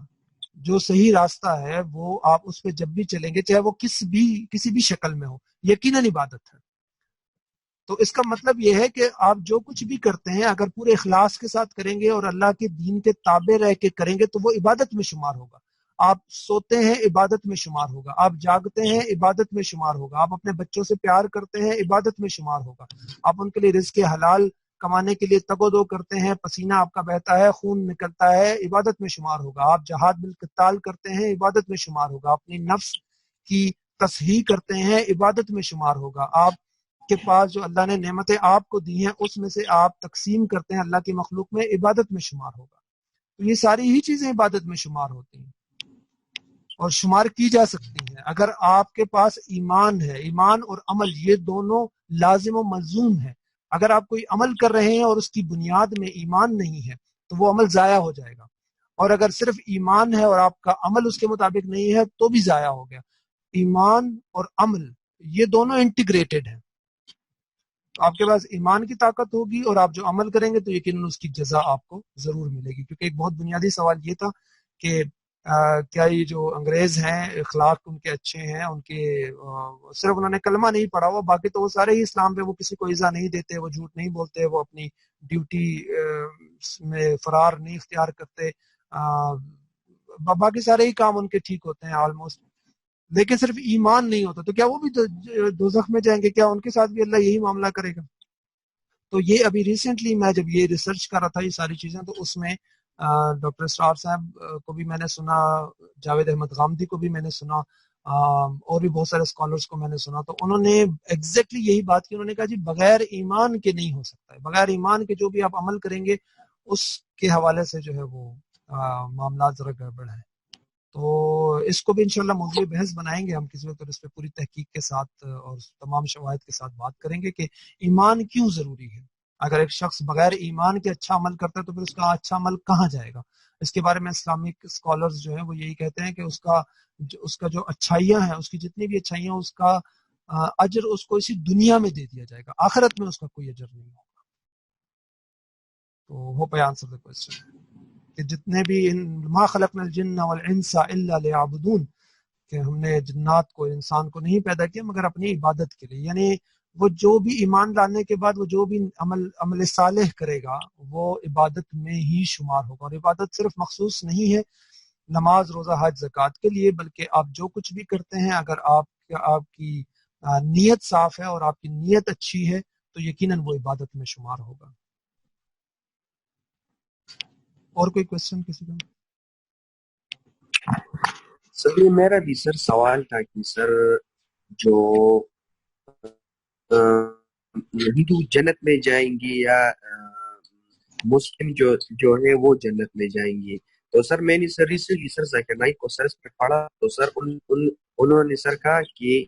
جو صحیح راستہ ہے وہ آپ اس پہ جب بھی چلیں گے چاہے وہ کسی بھی شکل میں ہو، یقیناً عبادت ہے۔ تو اس کا مطلب یہ ہے کہ آپ جو کچھ بھی کرتے ہیں اگر پورے اخلاص کے ساتھ کریں گے اور اللہ کے دین کے تابع رہ کے کریں گے تو وہ عبادت میں شمار ہوگا۔ آپ سوتے ہیں عبادت میں شمار ہوگا، آپ جاگتے ہیں عبادت میں شمار ہوگا، آپ اپنے بچوں سے پیار کرتے ہیں عبادت میں شمار ہوگا، آپ ان کے لیے رزق حلال کمانے کے لیے تگودو کرتے ہیں، پسینہ آپ کا بہتا ہے، خون نکلتا ہے، عبادت میں شمار ہوگا. آپ جہاد بالقتال کرتے ہیں، عبادت میں شمار ہوگا. اپنی نفس کی تصحیح کرتے ہیں، عبادت میں شمار ہوگا. آپ کے پاس جو اللہ نے نعمتیں آپ کو دی ہیں اس میں سے آپ تقسیم کرتے ہیں اللہ کی مخلوق میں، عبادت میں شمار ہوگا. تو یہ ساری ہی چیزیں عبادت میں شمار ہوتی ہیں اور شمار کی جا سکتی ہیں. اگر آپ کے پاس ایمان ہے، ایمان اور عمل یہ دونوں لازم و ملزوم ہے. اگر آپ کوئی عمل کر رہے ہیں اور اس کی بنیاد میں ایمان نہیں ہے تو وہ عمل ضائع ہو جائے گا، اور اگر صرف ایمان ہے اور آپ کا عمل اس کے مطابق نہیں ہے تو بھی ضائع ہو گیا. ایمان اور عمل یہ دونوں انٹیگریٹڈ ہیں. تو آپ کے پاس ایمان کی طاقت ہوگی اور آپ جو عمل کریں گے تو یقیناً اس کی جزا آپ کو ضرور ملے گی. کیونکہ ایک بہت بنیادی سوال یہ تھا کہ کیا یہ جو انگریز ہیں اخلاق ان کے اچھے ہیں، ان کے صرف انہوں نے کلمہ نہیں پڑھا ہوا، باقی تو وہ سارے ہی اسلام پہ، وہ کسی کو ایذا نہیں دیتے، وہ جھوٹ نہیں بولتے، وہ اپنی ڈیوٹی میں فرار نہیں اختیار کرتے، باقی سارے ہی کام ان کے ٹھیک ہوتے ہیں آلموسٹ. لیکن صرف ایمان نہیں ہوتا تو کیا وہ بھی دوزخ میں جائیں گے؟ کیا ان کے ساتھ بھی اللہ یہی معاملہ کرے گا؟ تو یہ ابھی ریسنٹلی میں جب یہ ریسرچ کر رہا تھا یہ ساری چیزیں، تو اس میں ڈاکٹر اسرار صاحب کو بھی میں نے سنا، جاوید احمد غامدی کو بھی میں نے سنا، اور بھی بہت سارے اسکالرس کو میں نے سنا. تو انہوں نے ایگزیکٹلی یہی بات کی. انہوں نے کہا جی بغیر ایمان کے نہیں ہو سکتا ہے، بغیر ایمان کے جو بھی آپ عمل کریں گے اس کے حوالے سے جو ہے وہ معاملات ذرا گڑبڑ ہیں. تو اس کو بھی انشاءاللہ موضوع بحث بنائیں گے ہم کسی وقت، اور اس پہ پوری تحقیق کے ساتھ اور تمام شواہد کے ساتھ بات کریں گے کہ ایمان کیوں ضروری ہے. اگر ایک شخص بغیر ایمان کے اچھا عمل کرتا ہے تو پھر اس کا اچھا عمل کہاں جائے گا؟ اس کے بارے میں اسلامک اسکالرز جو ہیں وہ یہی کہتے ہیں کہ اس کا جو اچھائیاں ہیں، اس کی جتنی بھی اچھائیاں، اس کا اجر اس کو اسی دنیا میں دے دیا جائے گا، آخرت میں اس کا کوئی اجر نہیں ہوگا. تو hope I answer the question کہ جتنے بھی ما خلقنا الجن والانس الا لیعبدون، کہ ہم نے جنات کو، انسان کو نہیں پیدا کیا مگر اپنی عبادت کے لیے. یعنی وہ جو بھی ایمان لانے کے بعد وہ جو بھی عمل صالح کرے گا وہ عبادت میں ہی شمار ہوگا. اور عبادت صرف مخصوص نہیں ہے نماز، روزہ، حج، زکوٰۃ کے لیے، بلکہ آپ جو کچھ بھی کرتے ہیں اگر آپ کی نیت صاف ہے اور آپ کی نیت اچھی ہے تو یقیناً وہ عبادت میں شمار ہوگا. اور کوئی کوشچن کسی کا؟ سر یہ میرا بھی سر سوال تھا کہ سر جو ہندو جنت میں جائیں گے یا مسلم جو ہے وہ جنت میں جائیں گے، تو سر میں نے سر ریسنٹلی سر ذاکر نائک کو سر اس پہ پڑھا، تو سر انہوں نے سر کہا کہ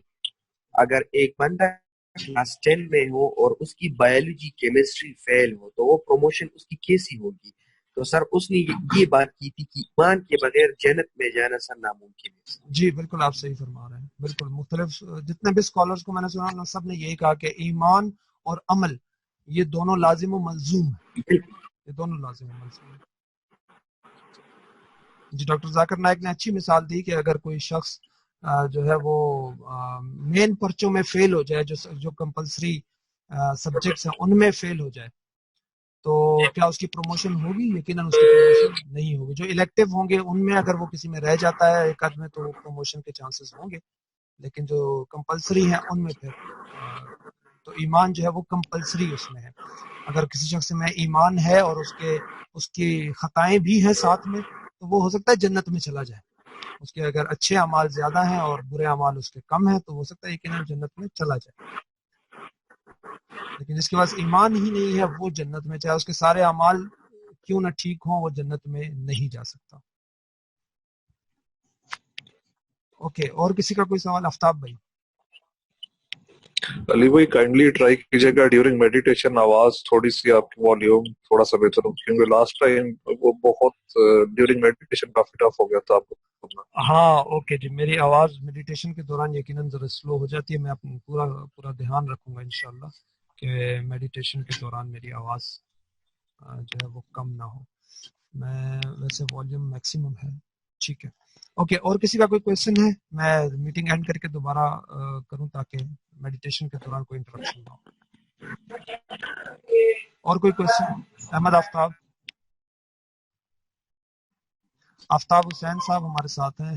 اگر ایک بندہ کلاس 10 میں ہو اور اس کی بایولوجی کیمسٹری فیل ہو تو وہ پروموشن اس کی کیسی ہوگی؟ تو سر اس نے یہ بات کی تھی کہ ایمان کے بغیر جنت میں جانا سر ناممکن ہے. جی بالکل آپ صحیح فرما رہے ہیں. بالکل مختلف جتنے بھی اسکالرس کو میں نے سنا سب نے یہی کہا کہ ایمان اور عمل یہ دونوں لازم و ملزوم ہیں، یہ دونوں لازم و ملزوم ہیں. جی ڈاکٹر ذاکر نائک نے اچھی مثال دی کہ اگر کوئی شخص جو ہے وہ مین پرچوں میں فیل ہو جائے، جو کمپلسری سبجیکٹس ہیں ان میں فیل ہو جائے تو کیا اس کی پروموشن ہوگی؟ یقیناً اس کی پروموشن نہیں ہوگی. جو الیکٹیو ہوں گے ان میں اگر وہ کسی میں رہ جاتا ہے ایک آدھ میں تو پروموشن کے چانسز ہوں گے، لیکن جو کمپلسری ہیں ان میں پھر تو ایمان جو ہے وہ کمپلسری اس میں ہے. اگر کسی شخص میں ایمان ہے اور اس کی خطائیں بھی ہیں ساتھ میں تو وہ ہو سکتا ہے جنت میں چلا جائے. اس کے اگر اچھے اعمال زیادہ ہیں اور برے اعمال اس کے کم ہیں تو ہو سکتا ہے یقیناً جنت میں چلا جائے. لیکن جس کے پاس ایمان ہی نہیں ہے وہ جنت میں، چاہے اس کے سارے اعمال کیوں نہ ٹھیک ہوں، وہ جنت میں نہیں جا سکتا. اوکے، اور کسی کا کوئی سوال؟ آفتاب بھائی. علی بھائی کائنڈلی ٹرائی کیجیے گا ڈیورنگ میڈیٹیشن آواز تھوڑی سی آپ کی والیوم تھوڑا سا بہتر ہو، کیونکہ لاسٹ ٹائم وہ بہت ڈیورنگ میڈیٹیشن کافی ٹف ہو گیا تھا آپ کو. ہاں اوکے جی، میری آواز میڈیٹیشن کے دوران یقیناً ذرا سلو ہو جاتی ہے. میں اپنا پورا دھیان رکھوں گا انشاءاللہ کہ میڈیٹیشن کے دوران میری آواز جو ہے وہ کم نہ ہو. میں ویسے والیوم میکسیمم ہے. ٹھیک ہے اوکے. اور کسی کا کوئی کویشچن ہے؟ میں میٹنگ اینڈ کر کے دوبارہ کروں تاکہ میڈیٹیشن کے دوران کوئی انٹرپشن نہ ہو. اور کوئی کویشچن؟ احمد آفتاب حسین صاحب ہمارے ساتھ ہیں.